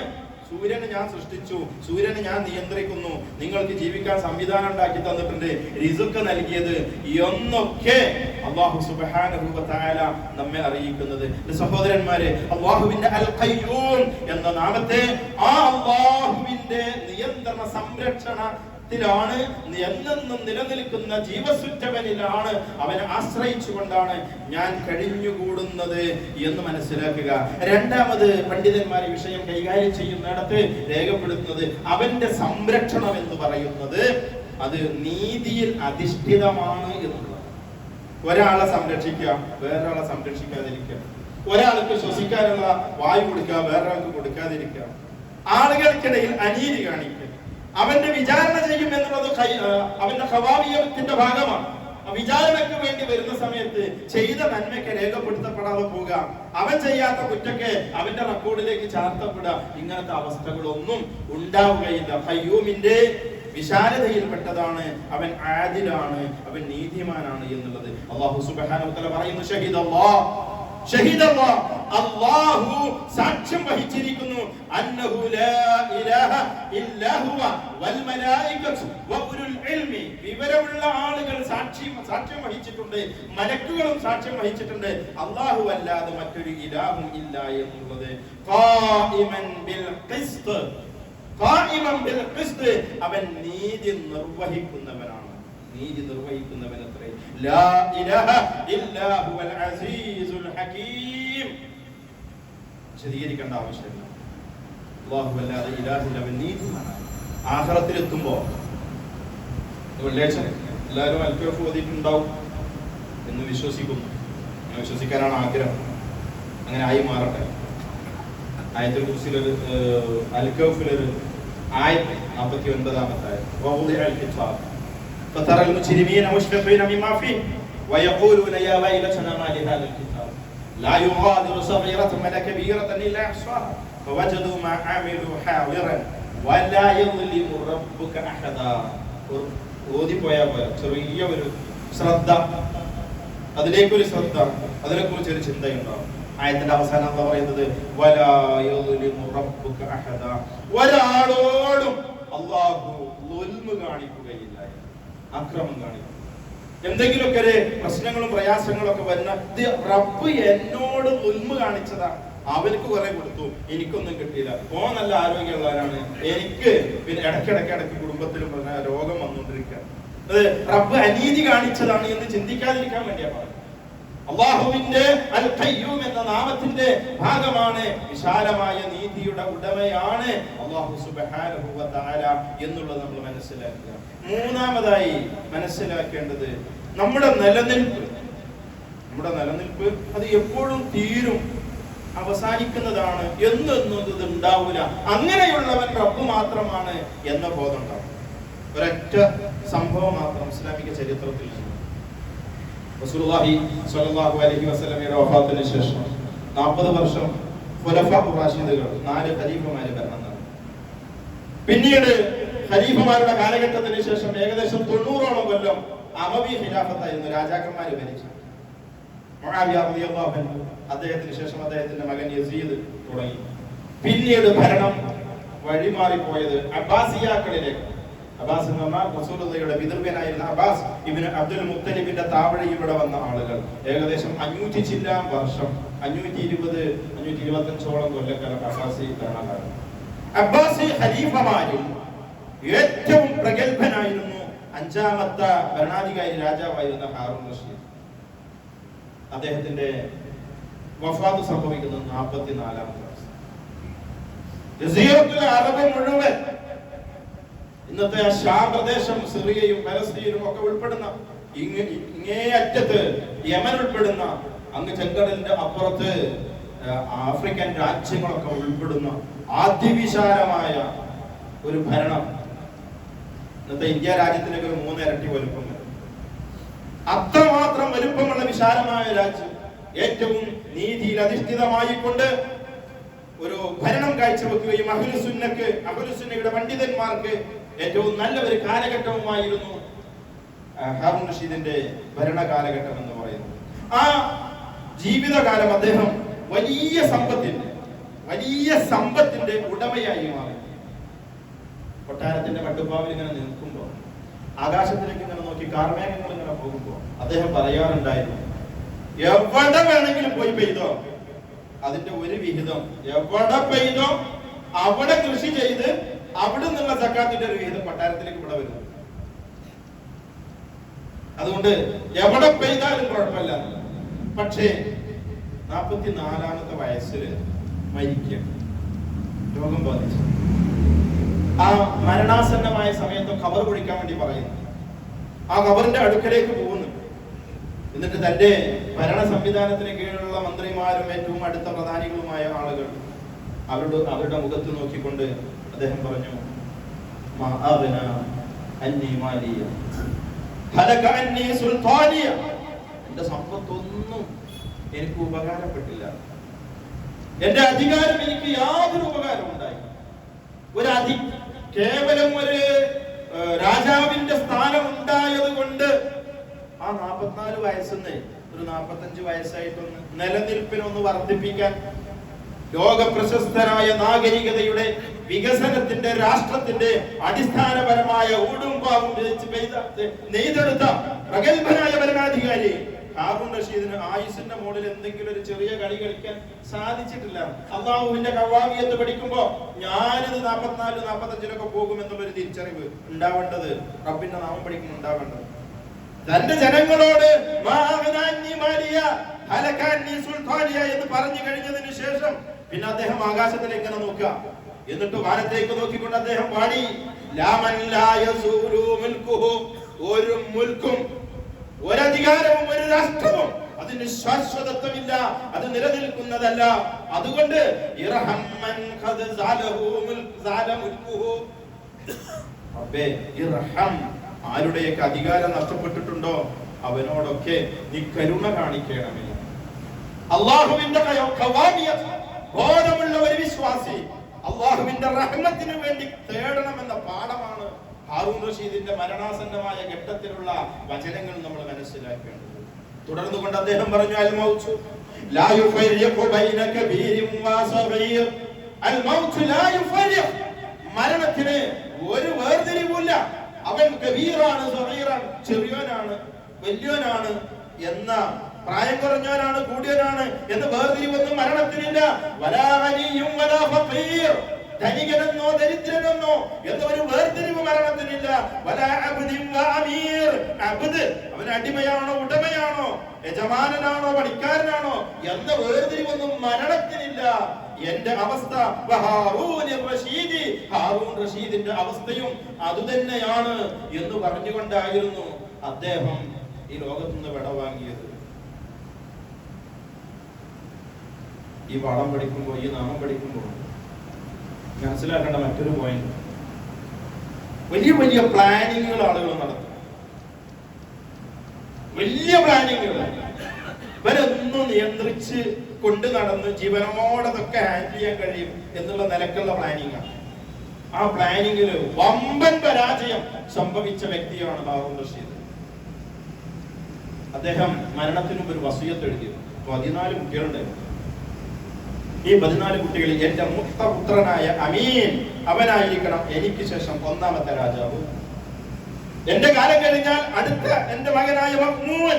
സൂര്യനെ ഞാൻ സൃഷ്ടിച്ചു, സൂര്യനെ ഞാൻ നിയന്ത്രിക്കുന്നു, നിങ്ങൾക്ക് ജീവിക്കാൻ സംവിധാനം ഉണ്ടാക്കി തന്നിട്ടുണ്ട്, റിസ്ക് നൽകിയത് എന്നൊക്കെ അല്ലാഹു സുബ്ഹാനഹു വ തആല നമ്മെ അറിയിക്കുന്നത്. സഹോദരന്മാരെ, അല്ലാഹുവിന്റെ അൽ ഖയ്യൂം എന്ന നാമത്തെ ആ അല്ലാഹുവിന്റെ നിയന്ത്രണ സംരക്ഷണത്തിലാണ്, എന്നെന്നും നിലനിൽക്കുന്ന ജീവസുറ്റവനിലാണ്, അവനെ ആശ്രയിച്ചുകൊണ്ടാണ് ഞാൻ കഴിഞ്ഞുകൂടുന്നത് എന്ന് മനസ്സിലാക്കുക. രണ്ടാമത് പണ്ഡിതന്മാർ വിഷയം കൈകാര്യം ചെയ്യുന്നിടത്ത് രേഖപ്പെടുത്തുന്നത് അവന്റെ സംരക്ഷണം എന്ന് പറയുന്നത് അത് നീതിയിൽ അധിഷ്ഠിതമാണ് എന്നുള്ളത്. ഒരാളെ സംരക്ഷിക്കുക, വേറൊരാളെ സംരക്ഷിക്കാതിരിക്കുക. ഒരാൾക്ക് ശ്വസിക്കാനുള്ള വായു കൊടുക്കുക, വേറൊരാൾക്ക് കൊടുക്കാതിരിക്കുക. ആളുകൾക്കിടയിൽ അനീതി കാണിക്കുക. അവന്റെ വിചാരണ ചെയ്യും എന്നുള്ളത് അവന്റെ ഖവാമിയത്തിന്റെ ഭാഗമാണ്. വിചാരണയ്ക്ക് വേണ്ടി വരുന്ന സമയത്ത് ചെയ്ത നന്മയ്ക്ക് രേഖപ്പെടുത്തപ്പെടാതെ പോവുക, അവൻ ചെയ്യാത്ത കുറ്റಕ್ಕೆ അവന്റെ റെക്കോർഡിലേക്ക് ചാർത്തപ്പെടുക, ഇങ്ങനത്തെ അവസ്ഥകളൊന്നും ഉണ്ടാവുകയില്ല. ഖയ്യൂമിന്റെ വിശാലതയിൽപ്പെട്ടതാണ് അവൻ, ആദിലാണ്, അവൻ നീതിമാനാണ് എന്നുള്ളത്. അല്ലാഹു സുബ്ഹാനഹു വ തആല പറയുന്നു, ഷഹീദല്ലാഹ്, അല്ലാഹു സാക്ഷ്യം വഹിച്ചിരിക്കുന്നു, അന്നഹു ലാ ഇലാഹ ഇല്ലാ ഹുവ വൽ മലായികതു വ ഉലുൽ ഇൽമി. വിവരമുള്ള ആളുകൾ സാക്ഷ്യം വഹിച്ചിട്ടുണ്ട്, മലക്കുകളും സാക്ഷ്യം വഹിച്ചിട്ടുണ്ട്, അല്ലാഹു അല്ലാതെ മറ്റൊരു ഇലാഹും ഇല്ല എന്നുള്ളത്. ഖായിമൻ ബിൽ ഖിസ്ത്, ഖായിമൻ ബിൽ ഖിസ്ത്, അവൻ നീതി നിർവഹിക്കുന്നവനാണ്, നീതി നിർവഹിക്കുന്നവനത്രേ. ലാ ഇലാഹ ഇല്ലാ ഹുവൽ അസീസുൽ ഹകീം. വിശദീകരിക്കേണ്ട ആവശ്യമില്ല. അല്ലാഹു അല്ലാതെ ഇലാഹില്ല, അവൻ നീതിമാനാണ്. ആഖിറത്തിലെത്തുമ്പോ വെള്ളിയാഴ്ച എല്ലാവരും അൽക്കഫ് ഓതിയിട്ടുണ്ടാവും എന്ന് വിശ്വസിക്കുന്നു. അങ്ങനെ വിശ്വസിക്കാനാണ് ആഗ്രഹം. അങ്ങനെ ആയി മാറട്ടെ. ആയത്തുൽ കുർസിയിലൊരു അൽക്കഫിലൊരു ആയത്ത് 49-ാമത്തെ ആയത്ത്, വഉദിഅൽ കിതാബ് فترى المجرمين مشفقين مما فيه ويقولون يا ويلتنا ما لهذا الكتاب لا يغادر صغيرة ولا كبيرة إلا أحصاها فوجدوا ما عملوا حاضرا ولا يظلم ربك أحدا. ഓതിപ്പോയാൽ പോലെ ചെറിയ ഒരു ശ്രദ്ധ, അതിലേക്കൊരു ശ്രദ്ധ, അതിനെക്കുറിച്ച് ഒരു ചിന്തയുണ്ടാവും. ആയത്തിന്റെ അവസാനം എന്താ പറയുന്നത്? വലാ യദ്ലിമു റബ്ബുക അഹദ. ഒരാളോടും അല്ലാഹു ദുൽമ് കാണിക്കുകയില്ല, അക്രമം കാണിക്കും. എന്തെങ്കിലുമൊക്കെ ഒരു പ്രശ്നങ്ങളും പ്രയാസങ്ങളും ഒക്കെ വരുന്ന, റബ്ബ് എന്നോട് ദുൽമ് കാണിച്ചതാ, അവർക്ക് കുറെ കൊടുത്തു, എനിക്കൊന്നും കിട്ടിയില്ല, ഓ നല്ല ആരോഗ്യമുള്ളവരാണ്, എനിക്ക് പിന്നെ ഇടയ്ക്കിടയ്ക്ക് കുടുംബത്തിലും രോഗം വന്നുകൊണ്ടിരിക്കുക, അത് റബ്ബ് അനീതി കാണിച്ചതാണ് എന്ന് ചിന്തിക്കാതിരിക്കാൻ വേണ്ടിയാ പറഞ്ഞു. അല്ലാഹുവിന്റെ അൽ ഖയ്യൂം എന്ന നാമത്തിന്റെ ഭാഗമാണ്, വിശാലമായ നീതിയുടെ ഉടമയാണ് അല്ലാഹു സുബ്ഹാനഹു വ തആല എന്നുള്ളത് നമ്മൾ മനസ്സിലാക്കുക. മൂന്നാമതായി മനസ്സിലാക്കേണ്ടത് നമ്മുടെ നിലനിൽപ്പ് അത് എപ്പോഴും തീരും, അവസാനിക്കുന്നതാണ് എന്നൊന്നും ഉണ്ടാവില്ല. അങ്ങനെയുള്ളവൻ റബ്ബ് മാത്രമാണ് എന്ന ബോധം ഉണ്ടാവും. ഒരൊറ്റ സംഭവം മാത്രം ഇസ്ലാമിക ചരിത്രത്തിൽ റസൂലുള്ളാഹി സ്വല്ലല്ലാഹു അലൈഹി വസല്ലമയുടെ വഫാത്തിന് ശേഷം 40 വർഷം ഖുലഫാഉർ റാഷിദുകൾ 4 ഖലീഫമാരെ ഭരണം നടത്തി. പിന്നീട് ഖലീഫമാരുടെ കാലഘട്ടത്തിന് ശേഷം ഏകദേശം 90ഓളം കൊല്ലം അമവി ഖിലാഫത്തായിരുന്നു, രാജാക്കന്മാര് ഭരിച്ചു. മുആവിയ റളിയല്ലാഹു അൻഹു, അദ്ദേഹത്തിന് ശേഷം അദ്ദേഹത്തിന്റെ മകൻ യസീദ് തുടങ്ങി. പിന്നീട് ഭരണം വഴിമാറിപ്പോയത് അബ്ബാസിയാക്കളിലേക്ക്. അബ്ബാസ് എന്ന് പറഞ്ഞാൽ റസൂലുള്ളാഹിയുടെ പിതൃവ്യനായിരുന്ന അബ്ബാസ് ഇബ്നു അബ്ദുൽ മുത്തലിബിന്റെ താവഴിയിലൂടെ വന്ന ആളുകൾ. ഏകദേശം 500 ചില്ലാൻ വർഷം, 525-525 കൊല്ലക്കാലം അബ്ബാസി ഭരണകാലം. അബ്ബാസി ഖലീഫമാരിൽ ഏറ്റവും പ്രഗത്ഭനായിരുന്നു 5ാമത്തെ ഭരണാധികാരി രാജാവായിരുന്ന ഹാറൂൻ റഷീദ്. അദ്ദേഹത്തിന്റെ വഫാത്ത് സംഭവിക്കുന്നത് 44ാമത്തെ വയസ്സിൽ. ജസീറത്തുൽ അറബ് മുഴുവൻ, ഇന്നത്തെ ഷാം പ്രദേശം, സിറിയയും ഫലസ്തീനും ഒക്കെ ഉൾപ്പെടുന്ന, ഇങ്ങേ അറ്റത്ത് യമൻ ഉൾപ്പെടുന്ന, അങ്ങ് ചെങ്കടലിന്റെ അപ്പുറത്ത് ആഫ്രിക്കൻ രാജ്യങ്ങളൊക്കെ ഉൾപ്പെടുന്ന അതിവിശാലമായ ഒരു ഭരണം. ഇന്നത്തെ ഇന്ത്യ രാജ്യത്തിനൊക്കെ ഒരു 3 ഇരട്ടി വലുപ്പം വരും. അത്രമാത്രം വലുപ്പമുള്ള വിശാലമായ രാജ്യം, ഏറ്റവും നീതിയിൽ അധിഷ്ഠിതമായിക്കൊണ്ട് ഒരു ഭരണം കാഴ്ചവെക്കുകയും അഹ്ലുസുന്നയുടെ പണ്ഡിതന്മാർക്ക് ഏറ്റവും നല്ല ഒരു കാലഘട്ടവുമായിരുന്നു ഹാറൂൻ റഷീദിന്റെ ഭരണ കാലഘട്ടം എന്ന് പറയുന്നത്. ആ ജീവിതകാലം അദ്ദേഹം വലിയ സമ്പത്തിന്റെ ഉടമയായി മാറി. കൊട്ടാരത്തിന്റെ കട്ടുപ്പാവിൽ ഇങ്ങനെ നിൽക്കുമ്പോൾ, ആകാശത്തിലേക്ക് ഇങ്ങനെ നോക്കി കാർമേഘങ്ങൾ ഇങ്ങനെ പോകുമ്പോൾ അദ്ദേഹം പറയാറുണ്ടായിരുന്നു, എവിടെ വേണമെങ്കിലും പോയി പെയ്തോ, അതിന്റെ ഒരു വിഹിതം എവിടെ പെയ്തോ അവിടെ കൃഷി ചെയ്ത് അവിടെ നിന്നുള്ള സക്കാത്തിന്റെ ഒരു വിഹിതം കൊട്ടാരത്തിലേക്ക് ഇവിടെ വരുന്നു. അതുകൊണ്ട് എവിടെ പെയ്താലും കുഴപ്പമില്ല. പക്ഷേ 44ാമത്തെ വയസ്സിൽ മരിക്കുക, രോഗം ബാധിച്ചു. ആ മരണാസന്നമായ സമയത്ത് ഖബർ കുഴിക്കാൻ വേണ്ടി പറയുന്നു. ആ ഖബറിന്റെ അടുക്കലേക്ക് പോകുന്നു. എന്നിട്ട് തന്റെ ഭരണ സംവിധാനത്തിന് കീഴിലുള്ള മന്ത്രിമാരും ഏറ്റവും അടുത്ത പ്രധാനികളുമായ ആളുകൾ അവരുടെ മുഖത്ത് നോക്കിക്കൊണ്ട് അദ്ദേഹം പറഞ്ഞു, എന്റെ സമ്പത്തൊന്നും എനിക്ക് ഉപകാരപ്പെട്ടില്ല, എന്റെ അധികാരം എനിക്ക് യാതൊരു ഉപകാരം ഉണ്ടായി. കേവലം ഒരു രാജാവിന്റെ സ്ഥാനം ഉണ്ടായത് കൊണ്ട് ആ 44 വയസ്സിന്ന് ഒരു 45 വയസ്സായിട്ടൊന്ന് നിലനിൽപ്പിനൊന്ന് വർദ്ധിപ്പിക്കാൻ, ലോക പ്രശസ്തരായ നാഗരികതയുടെ വികസനത്തിന്റെ രാഷ്ട്രത്തിന്റെ അടിസ്ഥാനപരമായ ഊടുംപാവും നെയ്തെടുത്ത പ്രഗത്ഭനായ ഭരണാധികാരി ഹാറൂൻ റഷീദിന് ആയുസിന്റെ മുകളിൽ എന്തെങ്കിലും ഒരു ചെറിയ കളി കളിക്കാൻ സാധിച്ചിട്ടില്ല. അള്ളാഹുവിന്റെ കവാമിയത്ത് പഠിക്കുമ്പോ ഞാനിത് 44-45 പോകുമെന്നുള്ളൊരു തിരിച്ചറിവ് ഉണ്ടാവേണ്ടത്, റബ്ബിന്റെ നാമം പഠിക്കുമ്പോൾ ഉണ്ടാവേണ്ടത്. തന്റെ ജനങ്ങളോട് എന്ന് പറഞ്ഞു കഴിഞ്ഞതിന് ശേഷം പിന്നെ അദ്ദേഹം ആകാശത്തിലേക്ക് ഇങ്ങനെ നോക്കുക. എന്നിട്ട് വാനത്തേക്ക് നോക്കിക്കൊണ്ട് അദ്ദേഹം പാടി, ഒരു മുൽക്കും ഒരധികാരവും ഒരു രാഷ്ട്രവും അതിന് ശാശ്വതത്വമില്ല, അത് നിലനിൽക്കുന്നതല്ല. അതുകൊണ്ട് ആരുടെയൊക്കെ അധികാരം നഷ്ടപ്പെട്ടിട്ടുണ്ടോ അവനോടൊക്കെ നീ കരുണ കാണിക്കണമേ. അള്ളാഹുവിന്റെ ബോധമുള്ള ഒരു വിശ്വാസി അള്ളാഹുവിന്റെ റഹ്മത്തിന് വേണ്ടി തേടണമെന്ന പാഠമാണ് ഹാറൂൻ റഷീദിന്റെ മരണാസന്നമായ ഘട്ടത്തിലുള്ള വചനങ്ങൾ നമ്മൾ മനസ്സിലാക്കേണ്ടത്. തുടർന്നുകൊണ്ട് അദ്ദേഹം പറഞ്ഞു, അൽ മൗത്ത് ലാ യുഫരിഖു ബൈന കബീരിൻ വസഗീർ. അൽ മൗത്ത് ലാ യുഫരിഖ്, മരണത്തിന് ഒരു വേർതിരിവില്ല. അവൻ കബീറാണ്, സഗീറാണ്, ചെറിയോനാണ്, വലിയോനാണ് എന്ന, പ്രായം കുറഞ്ഞവനാണ്, കൂടിയവനാണ് എന്ന് വേർതിരിവൊന്നും മരണത്തിനില്ല. വലാ ഗനിയ്യും വലാ ഫഖീർ, ധനികനെന്നോ ദരിദ്രനെന്നോ എന്നൊരു വേർതിരിവ് മരണത്തിനില്ല. വലാ അബ്ദിൻ വ അമീർ, അബ്ദ് അവൻ അടിമയാണോ ഉടമയാണോ യജമാനനാണോ പണിക്കാരനാണോ എന്ന വേർതിരിവൊന്നും മരണത്തിനില്ല. എന്റെ അവസ്ഥ ഹാറൂൻ റഷീദിന്റെ അവസ്ഥയും അതുതന്നെയാണ് എന്ന് പറഞ്ഞുകൊണ്ടായിരുന്നു അദ്ദേഹം ഈ ലോകത്തുനിന്ന് വിടവാങ്ങിയത്. ഈ പാഠം പഠിക്കുമ്പോൾ, ഈ നാമം പഠിക്കുമ്പോൾ മനസ്സിലാക്കേണ്ട മറ്റൊരു പോയിന്റ്, വലിയ വലിയ പ്ലാനിങ്ങുകൾ ആളുകൾ നടത്തും. വലിയ പ്ലാനിങ്ങുകൾ ഇവരൊന്നും നിയന്ത്രിച്ച് കൊണ്ട് നടന്ന് ജീവനോടതൊക്കെ ഹാൻഡിൽ ചെയ്യാൻ കഴിയും എന്നുള്ള നിലക്കുള്ള പ്ലാനിങ്ങാണ്. ആ പ്ലാനിങ്ങിൽ വമ്പൻ പരാജയം സംഭവിച്ച വ്യക്തിയാണ് ഹാറൂൻ റഷീദ്. അദ്ദേഹം മരണത്തിനും ഒരു വസിയത്ത് എഴുതി. 14 കുട്ടികളുണ്ടായിരുന്നു. ഈ 14 കുട്ടികളിൽ എന്റെ മുക്തപുത്രനായ അമീൻ അവനായിരിക്കണം എനിക്ക് ശേഷം 1ാമത്തെ രാജാവ്. എന്റെ കാലം കഴിഞ്ഞാൽ അടുത്ത എന്റെ മകനായ മഅ്മൂൻ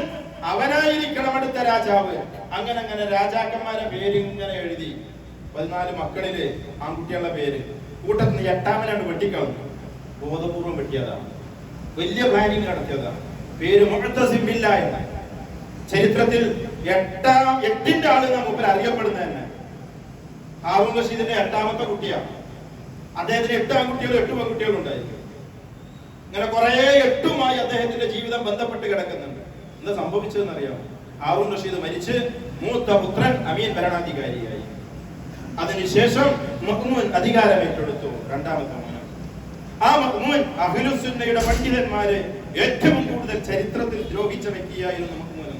അവനായിരിക്കണം അടുത്ത രാജാവ്. അങ്ങനെ അങ്ങനെ രാജാക്കന്മാരെ പേര് ഇങ്ങനെ എഴുതി 14 മക്കളില് ആൺകുട്ടികളുടെ പേര് കൂട്ടത്തിൽ 8ാമനാണ് വെട്ടിക്കളഞ്ഞു. ബോധപൂർവം വെട്ടിയതാണ്, വലിയ പ്ലാനിങ് നടത്തിയതാണ്. പേര് മുഅ്തസിം ബില്ലാഹ്. ചരിത്രത്തിൽ 8ന്റെ ആള് നമുക്ക് അറിയപ്പെടുന്ന തന്നെ ഹാറൂൻ റഷീദിന്റെ 8ാമത്തെ കുട്ടിയാണ്. അദ്ദേഹത്തിന് 8 ആൺകുട്ടികളും 8 പെൺകുട്ടികളും ഉണ്ടായിരുന്നു. ഇങ്ങനെ കുറെ 8മായി അദ്ദേഹത്തിന്റെ ജീവിതം ബന്ധപ്പെട്ട് കിടക്കുന്നുണ്ട്. എന്താ സംഭവിച്ചതെന്ന് അറിയാമോ? ഹാറൂൻ റഷീദ് മരിച്ച് മൂത്ത പുത്രൻ അമീൻ ഭരണാധികാരിയായി. അതിനുശേഷം മഅ്മൂൻ അധികാരം ഏറ്റെടുത്തു, 2ാമത്തെ മോൻ. ആ മഅ്മൂൻ അഹ്ലുസുന്നയുടെ പണ്ഡിതന്മാരെ ഏറ്റവും കൂടുതൽ ചരിത്രത്തിൽ ദ്രോഹിച്ച വ്യക്തിയായിരുന്നു മഅ്മൂൻ.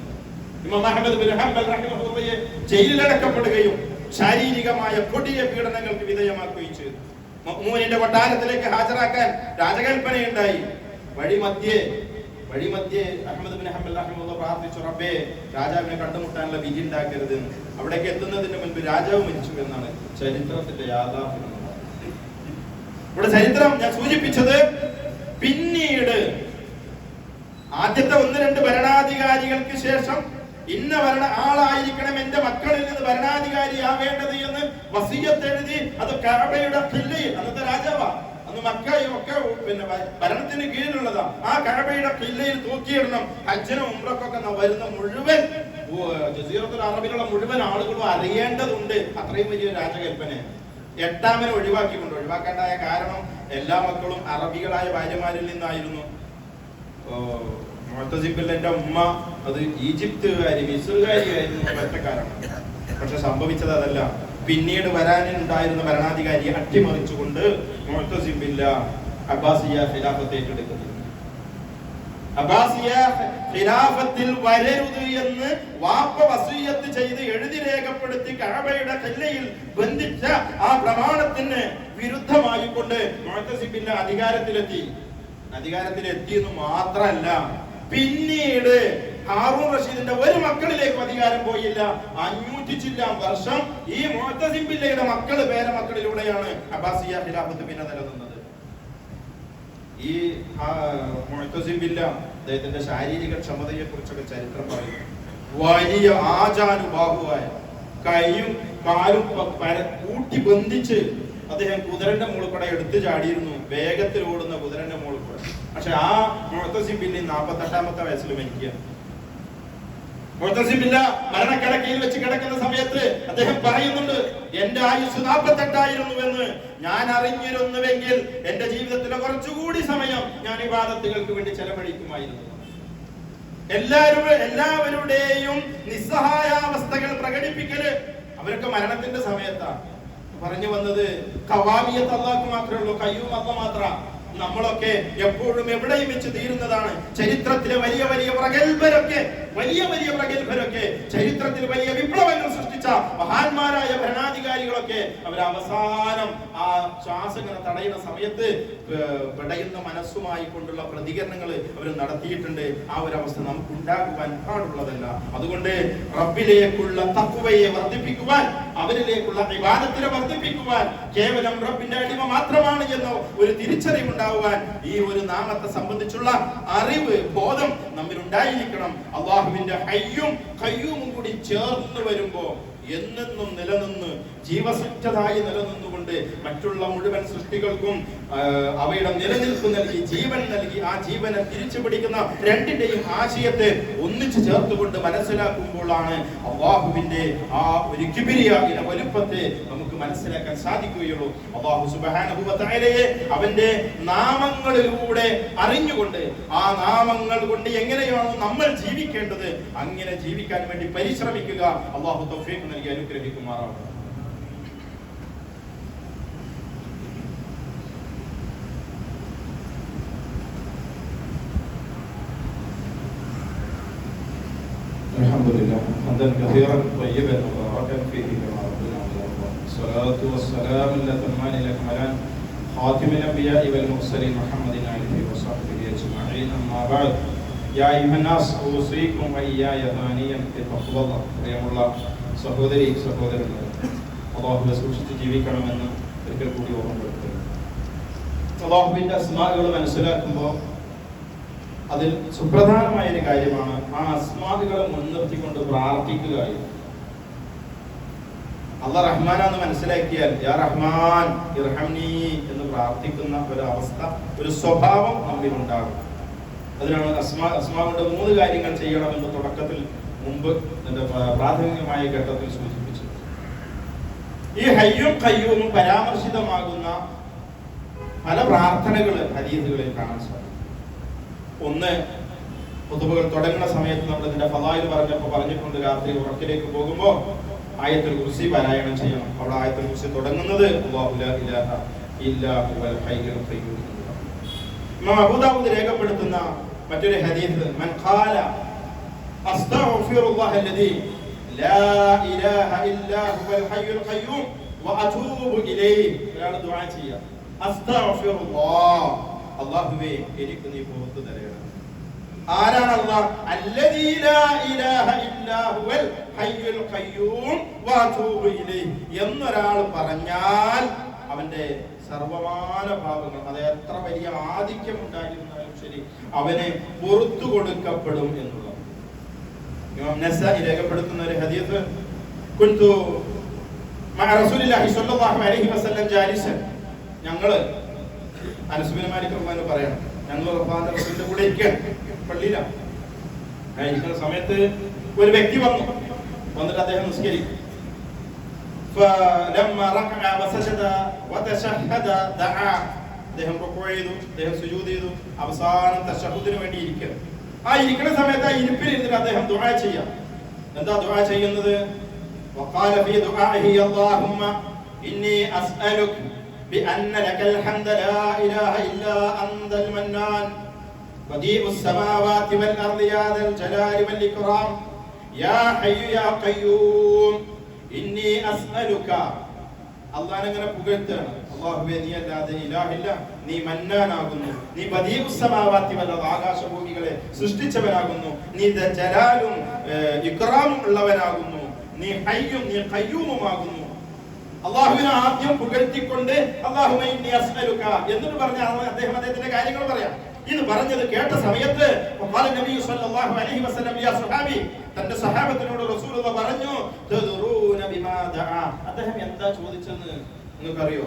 ഇമാം അഹ്മദ് ബിൻ ഹംബൽ റഹിമഹുല്ലാഹ് ജയിലിലടക്കപ്പെടുകയും ശാരീരികമായ കൊടിയ പീഡനങ്ങൾക്ക് വിധേയമാക്കുകയും ചെയ്തു. മഅ്മൂനിന്റെ കൊട്ടാരത്തിലേക്ക് ഹാജരാക്കാൻ രാജകൽപ്പനയുണ്ടായി. വഴിമധ്യേ അഹ്മദ് ബിൻ ഹംബൽ റഹിമഹുല്ലാഹ് പ്രാർത്ഥിച്ചു, റബ്ബേ രാജാവിനെ കണ്ടുമുട്ടാനുള്ള വിധി ഉണ്ടാക്കരുത്. അവിടേക്ക് എത്തുന്നതിന് മുൻപ് രാജാവ് മരിച്ചു എന്നാണ് ചരിത്രത്തിന്റെ യാഥാർത്ഥ്യം. ഇവിടെ ചരിത്രം ഞാൻ സൂചിപ്പിച്ചത്, പിന്നീട് ആദ്യത്തെ 1-2 ഭരണാധികാരികൾക്ക് ശേഷം ഇന്ന ആളായിരിക്കണം എന്റെ മക്കളിൽ നിന്ന് ഭരണാധികാരിയാവേണ്ടത് എന്ന് വസിയ്യത്ത് എഴുതി. അത് കഅബയുടെ ഖില്ലയിൽ, അന്നത്തെ രാജാവാ, അന്ന് മക്കയും ഒക്കെ പിന്നെ ഭരണത്തിന് കീഴിലുള്ളതാ. ആ കഅബയുടെ ഖില്ലയിൽ തൂക്കിയിടണം. ഹജ്ജിനും ഉംറക്കൊക്കെ വരുന്ന മുഴുവൻ ജസീറത്തുൽ അറബിലുള്ള മുഴുവൻ ആളുകളും അറിയേണ്ടതുണ്ട്. അത്രയും വലിയ രാജകൽപ്പന. 8ാമനെ ഒഴിവാക്കേണ്ടായ കാരണം എല്ലാ മക്കളും അറബികളായ ഭാര്യമാരിൽ നിന്നായിരുന്നു. മുഅ്തസിം ബില്ലാഹിന്റെ ഉമ്മ അത് ഈജിപ്തുകാരി മിസ്റുകാരിയായിരുന്നു ഒറ്റ കാരണം. പക്ഷെ സംഭവിച്ചത് അതല്ല. പിന്നീട് വരാനുണ്ടായിരുന്ന ഭരണാധികാരിയെ അട്ടിമറിച്ചുകൊണ്ട് മുഅ്തസിം ബില്ലാഹ് അബ്ബാസിയ ഖിലാഫത്ത് ഏറ്റെടുക്കുന്നു. അബ്ബാസിയ ഖിലാഫത്തിൽ വരരുത് എന്ന് വാപ്പ വസിയ്യത്ത് ചെയ്ത് എഴുതി രേഖപ്പെടുത്തി കഅബയുടെ ഖില്ലയിൽ ബന്ധിച്ച ആ പ്രമാണത്തിന് വിരുദ്ധമായി കൊണ്ട് മുഅ്തസിം ബില്ലാഹ് അധികാരത്തിലെത്തി എന്ന് മാത്രമല്ല, പിന്നീട് ഹാറൂൻ റഷീദിന്റെ ഒരു മക്കളിലേക്ക് അധികാരം പോയില്ല. 500 ചില്ലാൻ വർഷം ഈ മുഅ്തസിം ബില്ലയുടെ പേരമക്കളിലൂടെയാണ് അബ്ബാസിയ ഖിലാഫത്ത് പിന്നെ നിലനിന്നത്. ഈ മുഅ്തസിം ബില്ലാഹ് അദ്ദേഹത്തിന്റെ ശാരീരിക ക്ഷമതയെ കുറിച്ചൊക്കെ ചരിത്രം പറയുന്നു. വലിയ ആജാനുബാഹുവായ, കൈയും കാലും കൂട്ടി ബന്ധിച്ച് അദ്ദേഹം കുതിരന്റെ മുകളിൽ കൂടെ എടുത്തു ചാടിയിരുന്നു, വേഗത്തിൽ ഓടുന്ന കുതിരന്റെ മുകളിൽ കൂടെ. പക്ഷെ ആ മുഅ്തസിം ബില്ലാഹ് 48ാമത്തെ വയസ്സിൽ മരിക്കുക. മുഅ്തസിം ബില്ലാഹ് മരണക്കിടക്കയിൽ വെച്ച് കിടക്കുന്ന സമയത്ത് അദ്ദേഹം പറയുന്നുണ്ട്, എന്റെ ആയുസ് 48 എന്ന് ഞാൻ അറിഞ്ഞിരുന്നുവെങ്കിൽ എന്റെ ജീവിതത്തിലെ കുറച്ചുകൂടി സമയം ഞാൻ ഇബാദത്തുകൾക്ക് വേണ്ടി ചെലവഴിക്കുമായിരുന്നു. എല്ലാവരുടെയും നിസ്സഹായാവസ്ഥകൾ പ്രകടിപ്പിക്കല് അവരൊക്കെ മരണത്തിന്റെ സമയത്താണ്. പറഞ്ഞു വന്നത് ഖവാമിയത്ത് അല്ലാഹു മാത്രമേ ഉള്ളൂ, ഖയ്യൂം അല്ലാഹു മാത്രം. നമ്മളൊക്കെ എപ്പോഴും എവിടെയും വെച്ച് തീരുന്നതാണ്. ചരിത്രത്തിലെ വലിയ പ്രഗത്ഭരൊക്കെ ചരിത്രത്തിൽ വലിയ വിപ്ലവങ്ങൾ സൃഷ്ടിച്ച മഹാന്മാരായ ഭരണാധികാരികളൊക്കെ അവർ അവസാനം ആ ശ്വാസങ്ങൾ തടയുന്ന സമയത്ത് പെടയുന്ന മനസ്സുമായി കൊണ്ടുള്ള പ്രതികരണങ്ങൾ അവർ നടത്തിയിട്ടുണ്ട്. ആ ഒരു അവസ്ഥ നമുക്ക് ഉണ്ടാകുവാൻ പാടുള്ളതല്ല. അതുകൊണ്ട് റബ്ബിലേക്കുള്ള തഖ്വയെ വർദ്ധിപ്പിക്കുവാൻ, അവരിലേക്കുള്ള ഇബാദത്തിനെ വർദ്ധിപ്പിക്കുവാൻ, കേവലം റബ്ബിന്റെ അടിമ മാത്രമാണ് എന്ന ഒരു തിരിച്ചറിവുണ്ടാകുവാൻ ഈ ഒരു നാമത്തെ സംബന്ധിച്ചുള്ള അറിവ്, ബോധം നമ്മിൽ ഉണ്ടായിരിക്കണം. അല്ലാഹുവിന്റെ ഹയ്യും ഖയ്യൂമും കൂടി ചേർന്ന് വരുമ്പോ എന്നെന്നും നിലനിന്ന് ജീവസുറ്റതായി നിലനിന്നുകൊണ്ട് മറ്റുള്ള മുഴുവൻ സൃഷ്ടികൾക്കും അവയുടെ നിലനിൽപ്പ് നൽകി, ജീവൻ നൽകി, ആ ജീവനെ തിരിച്ചു പിടിക്കുന്ന രണ്ടിന്റെയും ആശയത്തെ ഒന്നിച്ചു ചേർത്തുകൊണ്ട് മനസ്സിലാക്കുമ്പോഴാണ് അല്ലാഹുവിന്റെ ആ ഒരു കിബ്രിയാഇന്റെ വലുപ്പത്തെ നമുക്ക് മനസ്സിലാക്കാൻ സാധിക്കുകയുള്ളൂ. അല്ലാഹു സുബ്ഹാനഹു വ തആലയെ അവന്റെ നാമങ്ങളിലൂടെ അറിഞ്ഞുകൊണ്ട് ആ നാമങ്ങൾ കൊണ്ട് എങ്ങനെയാണോ നമ്മൾ ജീവിക്കേണ്ടത് അങ്ങനെ ജീവിക്കാൻ വേണ്ടി പരിശ്രമിക്കുക. അല്ലാഹു തൗഫീഖ് നൽകി അനുഗ്രഹിക്കുമാറാവട്ടെ. الحمد لله حمدا كثيرا طيبا مباركا فيه كما ربنا ويرضى. الصلاة والسلام الأتمان الأكملان خاتم الأنبياء والمرسلين محمد آله وصحبه أجمعين. أما بعد يا أيها الناس أوصيكم وإياي ثانيا بتقوى الله. പ്രിയമുള്ള സഹോദരന്മാരെ, അല്ലാഹുവിനെ സൂക്ഷിച്ച് ജീവിക്കണമെന്ന് ഒരിക്കൽ കൂടി ഓർമ്മപ്പെടുത്തുന്നു. അല്ലാഹുവിന്റെ അസ്മാഉകൾ മനസ്സിലാക്കുമ്പോൾ അതിൽ സുപ്രധാനമായ ഒരു കാര്യമാണ് ആ അസ്മാകളെ മുൻനിർത്തിക്കൊണ്ട് പ്രാർത്ഥിക്കുക. അല്ലാഹ് റഹ്മാനാന്ന് മനസ്സിലാക്കിയാൽ യാ റഹ്മാൻ ഇർഹംനി എന്ന് പ്രാർത്ഥിക്കുന്ന ഒരു അവസ്ഥ, ഒരു സ്വഭാവം നമ്മളിൽ ഉണ്ടാകും. അതിനാണ് അസ്മാ കൊണ്ട് 3 കാര്യങ്ങൾ ചെയ്യണമെന്ന് തുടക്കത്തിൽ മുമ്പ് എന്റെ പ്രാഥമികമായ ഘട്ടത്തിൽ സൂചിപ്പിച്ചു. ഈ ഹയ്യും ഖയ്യൂമും പരാമർശിതമാകുന്ന പല പ്രാർത്ഥനകൾ ഹദീസുകളിൽ കാണാൻ സാധിക്കും. ഒന്ന്, ഖുതുബകൾ തുടങ്ങുന്ന സമയത്ത് നമ്മൾ ഇതിന്റെ ഫളായിൽ പറഞ്ഞിട്ടുണ്ട്, രാത്രി ഉറക്കിലേക്ക് പോകുമ്പോൾ ആയത്തുൽ കുർസി പാരായണം ചെയ്യണം. അവിടെ ആയത്തുൽ കുർസി തുടങ്ങുന്നത് അല്ലാഹു ലാ ഇലാഹ ഇല്ലാ ഹുവൽ ഹയ്യുൽ ഖയ്യൂം. ഇമാം അബൂ ദാവൂദ് രേഖപ്പെടുത്തുന്ന മറ്റൊരു ഹദീസ്, മൻ ഖാല അസ്തഗ്ഫിറുല്ലാഹ അല്ലദീ ലാ ഇലാഹ ഇല്ലാ ഹുവൽ ഹയ്യുൽ ഖയ്യൂം വഅതൂബു ഇലൈഹി. ഒരാൾ ദുആ ചെയ്യുക, അസ്തഗ്ഫിറുല്ലാഹ്, അല്ലാഹുവേ എനിക്ക് നീ പുറത്തു തരണം. ആരാണ് അല്ലാഹ്? അല്ലദീ ലാ ഇലാഹ ഇല്ലാ ഹുവൽ ഹയ്യുൽ ഖയ്യൂം വഅതൂബു ഇലൈഹി എന്നൊരാൾ പറഞ്ഞാൽ അവന്റെ സർവമാന പാപങ്ങൾ, അത് എത്ര വലിയ ആധിക്യം ഉണ്ടായിരുന്നാലും ശരി, അവനെ പുറത്തു കൊടുക്കപ്പെടും എന്നുള്ളത്. ഇമാം നസായി രേഖപ്പെടുത്തുന്ന ഒരു ഹദീസ്, കുൻതു മഅ റസൂലില്ലാഹി സ്വല്ലല്ലാഹു അലൈഹി വസല്ലം ജാലിസൻ, ഞങ്ങൾ അനസ് ബിൻ മാലിക് റളിയല്ലാഹു അൻഹു പറയാണ്, ഞങ്ങൾ റസൂലിന്റെ കൂടെ ഇരിക്കുകയാണ്, പള്ളിയിലാണ്. ഇരിക്കുന്ന സമയത്ത് ഒരു വ്യക്തി വന്നിട്ട് അദ്ദേഹം നിസ്കരിക്കും. فلما ركع وسجد وتشهد دعا, അദ്ദേഹം റുക്കൂ ചെയ്തു, അദ്ദേഹം സുജൂദ് ചെയ്തു, അവസാനം തശഹുദിന് വേണ്ടി ഇരിക്കുക. ആ ഇരിക്കുന്ന സമയത്ത് ആ ഇരിപ്പിൽ ഇരുന്നിട്ട് അദ്ദേഹം ദുആ ചെയ്യാം. എന്താ ദുആ ചെയ്യുന്നത്? وقال في دعائه اللهم إني أسألك بأن لك الحمد لا إله إلا أنت المنان بديع السماوات والأرض يا ذا الجلال والإكرام يا حي يا قيوم إني أسألك. അള്ളാഹനെ ഇങ്ങനെ പുകഴ്ത്തുകയാണ്, അല്ലാഹുവേ നീ അല്ലാതെ ഇലാഹില്ല, നീ മന്നാനാകുന്നു, നീ ബദീഉസ് സമാവാതി വൽ അർദ്, ആകാശഭൂമികളെ സൃഷ്ടിച്ചവനാകുന്നു, നീ ജലാലും ഇക്റാമും ഉള്ളവനാകുന്നു, നീ ഹയ്യും നീ ഖയ്യൂമുമാകുന്നു. അല്ലാഹുവിനെ ആദ്യം പുകഴ്ത്തിക്കൊണ്ട് അല്ലാഹുമ്മ ഇന്നി അസ്അലുക എന്ന് പറഞ്ഞ അദ്ദേഹം അദ്ദേഹത്തിന്റെ കാര്യങ്ങൾ പറയാം. ഇത് പറഞ്ഞത് കേട്ട സമയത്ത് നബി സല്ലല്ലാഹു അലൈഹി വസല്ലം യാ സ്വഹാബി, തന്റെ സഹാബത്തിനോട് റസൂലുള്ളാഹി പറഞ്ഞു, തദ്റൂന ബിമാ ദഅ, അദ്ദേഹം എന്താ ചോദിച്ചെന്ന് നിങ്ങൾക്കറിയോ?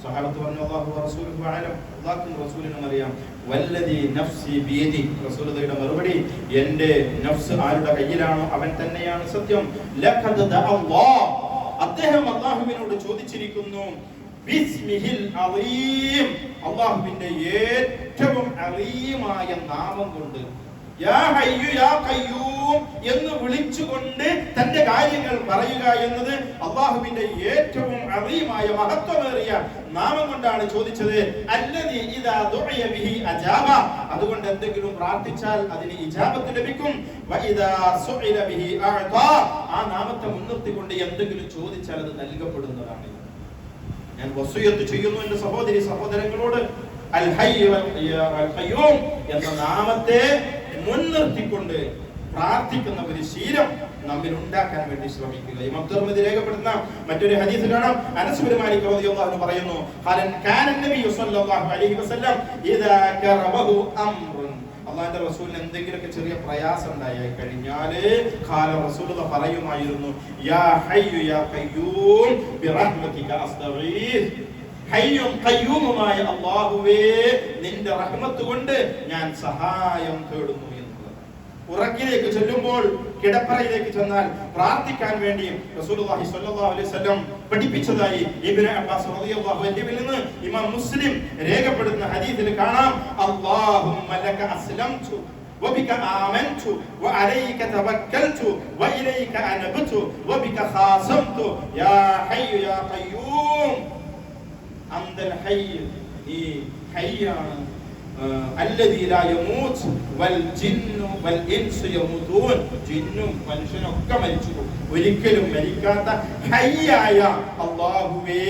സഹാബത്ത് പറഞ്ഞു, അല്ലാഹു വറസൂലുഹു അലം, അല്ലാഹുവും റസൂലിനും അറിയാം. വല്ലദി നഫ്സി ബിയദി, റസൂലുള്ളാഹിയുടെ മറുപടി, എൻ്റെ നഫ്സ് ആരുടെ കയ്യിലാണോ അവൻ തന്നെയാണ് സത്യം. ലഖദ് ദഅ അല്ലാഹ്, അദ്ദേഹം അല്ലാഹുവിനോട് ചോദിച്ചിരിക്കുന്നു, ബിസ്മിഹിൽ അളീം, അല്ലാഹുവിന്റെ ഏറ്റവും അളീമായ നാമം കൊണ്ട്, യാ ഹയ്യു യാ ഖയ്യൂം എന്ന് വിളിച്ചുകൊണ്ട് തന്റെ കാര്യങ്ങൾ പറയുക എന്നത് അല്ലാഹുവിന്റെ ഏറ്റവും അളീമായ മഹത്വമേറിയ നാമം കൊണ്ടാണ് ചോദിച്ചത്. അല്ലദീ ഇദാ ദുഇയ ബിഹി അജാബ, അതുകൊണ്ട് എന്തെങ്കിലും പ്രാർത്ഥിച്ചാൽ അതിന് ഇജാബത്ത് ലഭിക്കും. വഇദാ സുഇല ബിഹി അഅതാ, ആ നാമത്തെ മുൻനിർത്തിക്കൊണ്ട് എന്തെങ്കിലും ചോദിച്ചാൽ അത് നൽകപ്പെടുന്നതാണ്. ഞാൻ വസിയത്ത് ചെയ്യുന്നു എന്റെ സഹോദരി സഹോദരങ്ങളോട്, അൽ ഹയ്യ് വൽ ഖയ്യൂം എന്ന നാമത്തെ മുൻനിർത്തിക്കൊണ്ട് പ്രാർത്ഥിക്കുന്ന ഒരു ശീലം നമ്മിൽ ഉണ്ടാക്കാൻ വേണ്ടി ശ്രമിക്കുക. ഇമാം തിർമിദി രേഖപ്പെടുത്തുന്ന മറ്റൊരു ഹദീസ് കാണാം. അനസ് ബിൻ മാലിക് റളിയല്ലാഹു അൻഹു പറയുന്നു, കാന നബി സ്വല്ലല്ലാഹു അലൈഹി വസല്ലം ഇദാ കറബഹു അംറുൻ, അല്ലാഹുവിന്റെ റസൂലിന് എന്തെങ്കിലുമൊക്കെ ചെറിയ പ്രയാസം ഉണ്ടായി കഴിഞ്ഞാൽ ഖാല റസൂലുള്ളാഹി പറയുമായിരുന്നു, യാ ഹയ്യു യാ ഖയ്യൂം ബിറഹ്മതിക അസ്തഗീസ്, ഹയ്യും ഖയ്യൂമുമായ അല്ലാഹുവേ നിന്റെ റഹ്മത്ത് കൊണ്ട് ഞാൻ സഹായം തേടുന്നു എന്നുള്ളത്. ഉറക്കിലേക്ക് ചെല്ലുമ്പോൾ, കിടപ്പറയിലേക്ക് ചെന്നാൽ പ്രാർത്ഥിക്കാൻ വേണ്ടി റസൂലുള്ളാഹി സ്വല്ലല്ലാഹു അലൈഹി വസല്ലം പഠിപ്പിച്ചതായി ഇബ്നു അബ്ബാസ് റളിയല്ലാഹു അൻഹുവിൽ നിന്ന് ഇമാം മുസ്ലിം രേഖപ്പെടുത്തുന്ന ഹദീസിൽ കാണാം, അല്ലാഹുമ്മ ലക അസ്ലംതു وبك آمنت وعليك توكلت وإليك أنبت وبك خاصمت يا حي يا قيوم أنت الحي حيان الذي لا يموت والجن والإنس يموتون, ജിന്നും മനുഷ്യനും ഒക്കെ മരിച്ചു പോകും, ഒരിക്കലും മരിക്കാത്ത ഹയ്യായ അല്ലാഹുവേ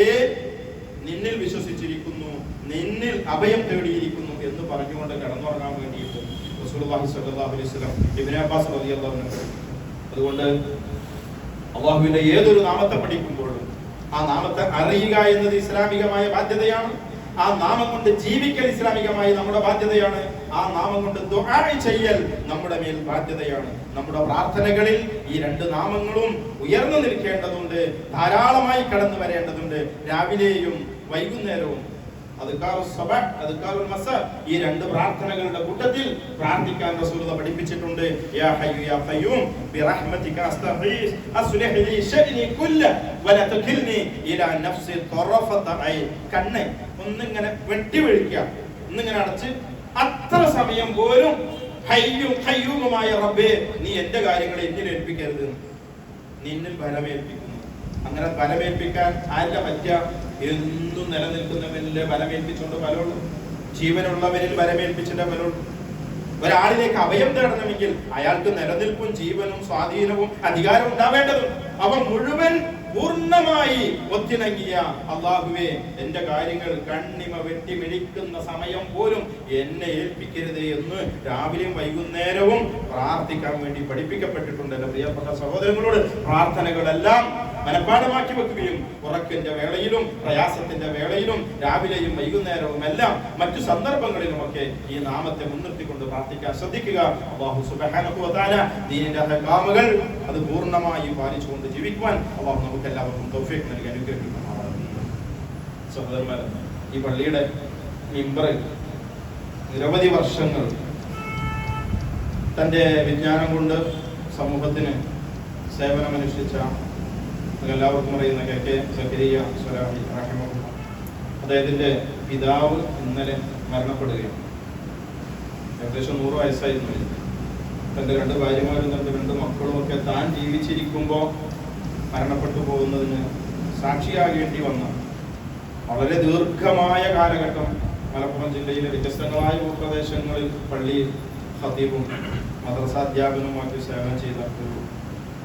നിന്നിൽ വിശ്വസിച്ചിരിക്കുന്നു, നിന്നിൽ അഭയം തേടിയിരിക്കുന്നു എന്ന് പറഞ്ഞുകൊണ്ട് കിടന്നുറങ്ങാൻ വേണ്ടിയിട്ട് റസൂലുള്ളാഹി സ്വല്ലല്ലാഹു അലൈഹി വസല്ലം ഇബ്നു അബ്ബാസ് റളിയല്ലാഹു അൻഹു. അതുകൊണ്ട് അല്ലാഹുവിന്റെ ഏതൊരു നാമത്തെ പഠിക്കുമ്പോഴും ആ നാമത്തെ അറിയുക എന്നത് ഇസ്ലാമികമായ ബാധ്യതയാണ്. ആ നാമം കൊണ്ട് ജീവിക്കൽ ഇസ്ലാമികമായി നമ്മുടെ ബാധ്യതയാണ്. ആ നാമം കൊണ്ട് ദുആ ചെയ്യൽ നമ്മുടെ മേൽ ബാധ്യതയാണ്. നമ്മുടെ പ്രാർത്ഥനകളിൽ ഈ രണ്ട് നാമങ്ങളും ഉയർന്നു നിൽക്കേണ്ടതുണ്ട്, ധാരാളമായി കടന്നു വരേണ്ടതുണ്ട്. രാവിലെയും വൈകുന്നേരവും ഈ രണ്ട് പ്രാർത്ഥനകളുടെ കൂട്ടത്തിൽ പ്രാർത്ഥിക്കാൻ റസൂലുള്ളാഹി പഠിപ്പിച്ചിട്ടുണ്ട്. യാ ഹയ്യു യാ ഖയ്യൂം ബിറഹ്മതിക അസ്തഗീസ് അസ്ലിഹ് ലി ശഅനി കുല്ല വല തകിൽനി ഇലാ നഫ്സി തറഫത ഐ. കണ്ണ് ഒന്നിങ്ങനെ വെട്ടിവെളിക്കുക, ഒന്നിങ്ങനെ അടച്ച് അത്ര സമയം പോലും ഹയ്യും ഖയ്യൂമുമായ റബ്ബേ നീ എന്റെ കാര്യങ്ങളെ എന്നിൽ ഏൽപ്പിക്കരുത്, നിന്നിൽ ബലമേൽപ്പിക്കുന്നു. അങ്ങനെ ബലമേൽപ്പിക്കാൻ ആരുടെ പറ്റുക? എന്നും നിലനിൽക്കുന്നവരിലെ ബലമേൽപ്പിച്ചുകൊണ്ട് ഫലമുള്ളൂ, ജീവനുള്ളവരിൽ ബലമേൽപ്പിച്ചിട്ട് ഫലമുള്ളൂ. ഒരാളിലേക്ക് അഭയം തേടണമെങ്കിൽ അയാൾക്ക് നിലനിൽപ്പും ജീവനും സ്വാധീനവും അധികാരവും ഉണ്ടാവേണ്ടതും അവ മുഴുവൻ പൂർണ്ണമായി ഒത്തിണങ്ങിയ അല്ലാഹുവേ എന്റെ കാര്യങ്ങൾ കണ്ണിമ വെട്ടി മിഴിക്കുന്ന സമയം പോലും എന്നെ ഏൽപ്പിക്കരുത് എന്ന് രാവിലെയും വൈകുന്നേരവും പ്രാർത്ഥിക്കാൻ വേണ്ടി പഠിപ്പിക്കപ്പെട്ടിട്ടുണ്ട്. എന്റെ പ്രിയപ്പെട്ട സഹോദരങ്ങളോട് പ്രാർത്ഥനകളെല്ലാം മനഃപ്പാഠമാക്കി വെക്കുകയും ഉറക്കിന്റെ വേളയിലും പ്രയാസത്തിന്റെ വേളയിലും രാവിലെയും വൈകുന്നേരവും എല്ലാം മറ്റു സന്ദർഭങ്ങളിലുമൊക്കെ ഈ നാമത്തെ മുൻനിർത്തിക്കൊണ്ട് പ്രാർത്ഥിക്കാൻ ശ്രദ്ധിക്കുക. അല്ലാഹു സുബ്ഹാനഹു വ തആല ദീനിന്റെ അഹ്കാമുകൾ അത് പൂർണ്ണമായി പാലിച്ചുകൊണ്ട് ജീവിക്കുവാൻ അല്ലാഹു നമുക്ക് എല്ലാവർക്കും തൗഫീഖ് നൽകി അനുഗ്രഹിക്കുമാറാകട്ടെ. സഹോദരന്മാരെ, ഈ പള്ളിയുടെ മിമ്പറിൽ നിരവധി വർഷങ്ങൾ തന്റെ വിജ്ഞാനം കൊണ്ട് സമൂഹത്തിന് സേവനമനുഷ്ഠിച്ച എല്ലാവർക്കും അറിയുന്ന കെ സക്കരിയ സ്വലാഹി റഹിമഹുല്ലാഹ്, അദ്ദേഹത്തിന്റെ പിതാവ് ഇന്നലെ മരണപ്പെടുകയാണ്. ഏകദേശം 100 വയസ്സായിരുന്നു. തന്റെ 2 ഭാര്യമാരും തന്റെ 2 മക്കളും ഒക്കെ താൻ ജീവിച്ചിരിക്കുമ്പോൾ മരണപ്പെട്ടു പോകുന്നതിന് സാക്ഷിയാകേണ്ടി വന്ന വളരെ ദീർഘമായ കാലഘട്ടം മലപ്പുറം ജില്ലയിലെ വ്യത്യസ്തങ്ങളായ ഭൂപ്രദേശങ്ങളിൽ പള്ളിയിൽ ഖതീബും മദ്രസാധ്യാപനവുമാക്കി സേവനം ചെയ്ത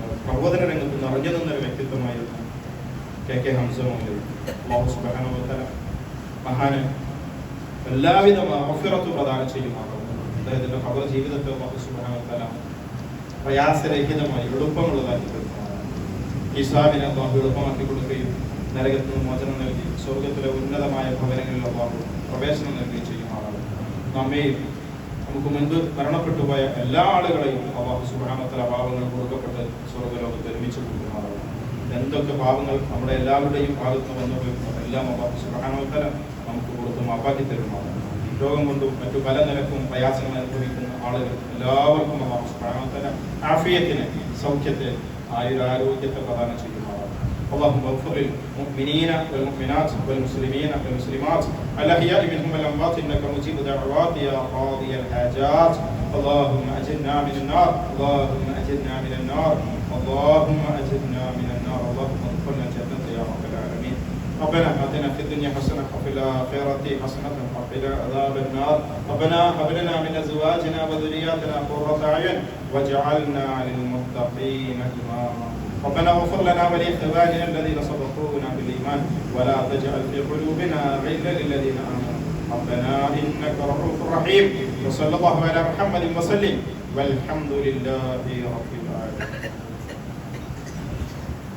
ഒരു പ്രബോധന രംഗത്ത് നിറഞ്ഞു നിന്നൊരു വ്യക്തിത്വമായിരുന്നു കെ ഹംസ മൗലവി. അല്ലാഹു സുബ്ഹാനഹു വ തആല മഹാന് എല്ലാവിധ മഗ്ഫിറത്ത് പ്രദാനം ചെയ്യുമാറാകട്ടെ. അദ്ദേഹത്തിന്റെ ഖബർ ജീവിതത്തെ അല്ലാഹു സുബ്ഹാനഹു വ തആല പ്രയാസരഹിതമായി എളുപ്പമുള്ളതാക്കി തീർക്കുമാറാകട്ടെ. ഹിസാബിനെ അല്ലാഹു എളുപ്പമാക്കി കൊടുക്കുകയും നരകത്തിൽ നിന്ന് മോചനം നൽകി സ്വർഗത്തിലെ ഉന്നതമായ ഭവനങ്ങളിൽ അല്ലാഹു പ്രവേശനം നൽകുകയും ചെയ്യുമാറാകട്ടെ. നമ്മെയും നമുക്ക് മുൻപ് മരണപ്പെട്ടു പോയ എല്ലാ ആളുകളെയും അല്ലാഹു സുബ്ഹാനഹു വ തആല പാപങ്ങൾ പൊറുക്കപ്പെട്ട് സ്വർഗ്ഗലോകത്ത് ഒരുമിച്ച് കൂട്ടുമാറാകട്ടെ. എന്തൊക്കെ പാപങ്ങൾ നമ്മുടെ എല്ലാവരുടെയും ഭാഗത്ത് വന്നു പോയിട്ടുണ്ടോ എല്ലാം അല്ലാഹു സുബ്ഹാനഹു വ തആല നമുക്ക് കൊടുത്ത് മാപ്പാക്കി തരുമാറാകട്ടെ. രോഗം കൊണ്ടും മറ്റു പല നിലക്കും പ്രയാസങ്ങൾ അനുഭവിക്കുന്ന ആളുകൾ എല്ലാവർക്കും അല്ലാഹു സുബ്ഹാനഹു വ തആല ആഫിയത്തിനെ, സൗഖ്യത്തെ, ആയുരാരോഗ്യത്തെ പ്രദാനം ചെയ്യുമാറാകട്ടെ. اللهم اغفر للمؤمنين والمؤمنات والمسلمين والمسلمات الأحياء منهم والأموات إنك مجيب دعوات يا قاضي الحاجات. اللهم أجرنا من النار، اللهم أجرنا من النار، اللهم أجرنا من النار، اللهم ادخلنا الجنة يا رب العالمين. ربنا آتنا في الدنيا حسنة وفي الآخرة حسنة وقنا عذاب النار. ربنا هب لنا من أزواجنا وذرياتنا قرة أعين واجعلنا للمتقين إماما. ربنا اغفر لنا ولإخواننا الذين سبقونا بالإيمان ولا تجعل في قلوبنا غلا للذين آمنوا ربنا إنك رؤوف رحيم. وصلى الله على محمد وسلم والحمد لله رب العالمين.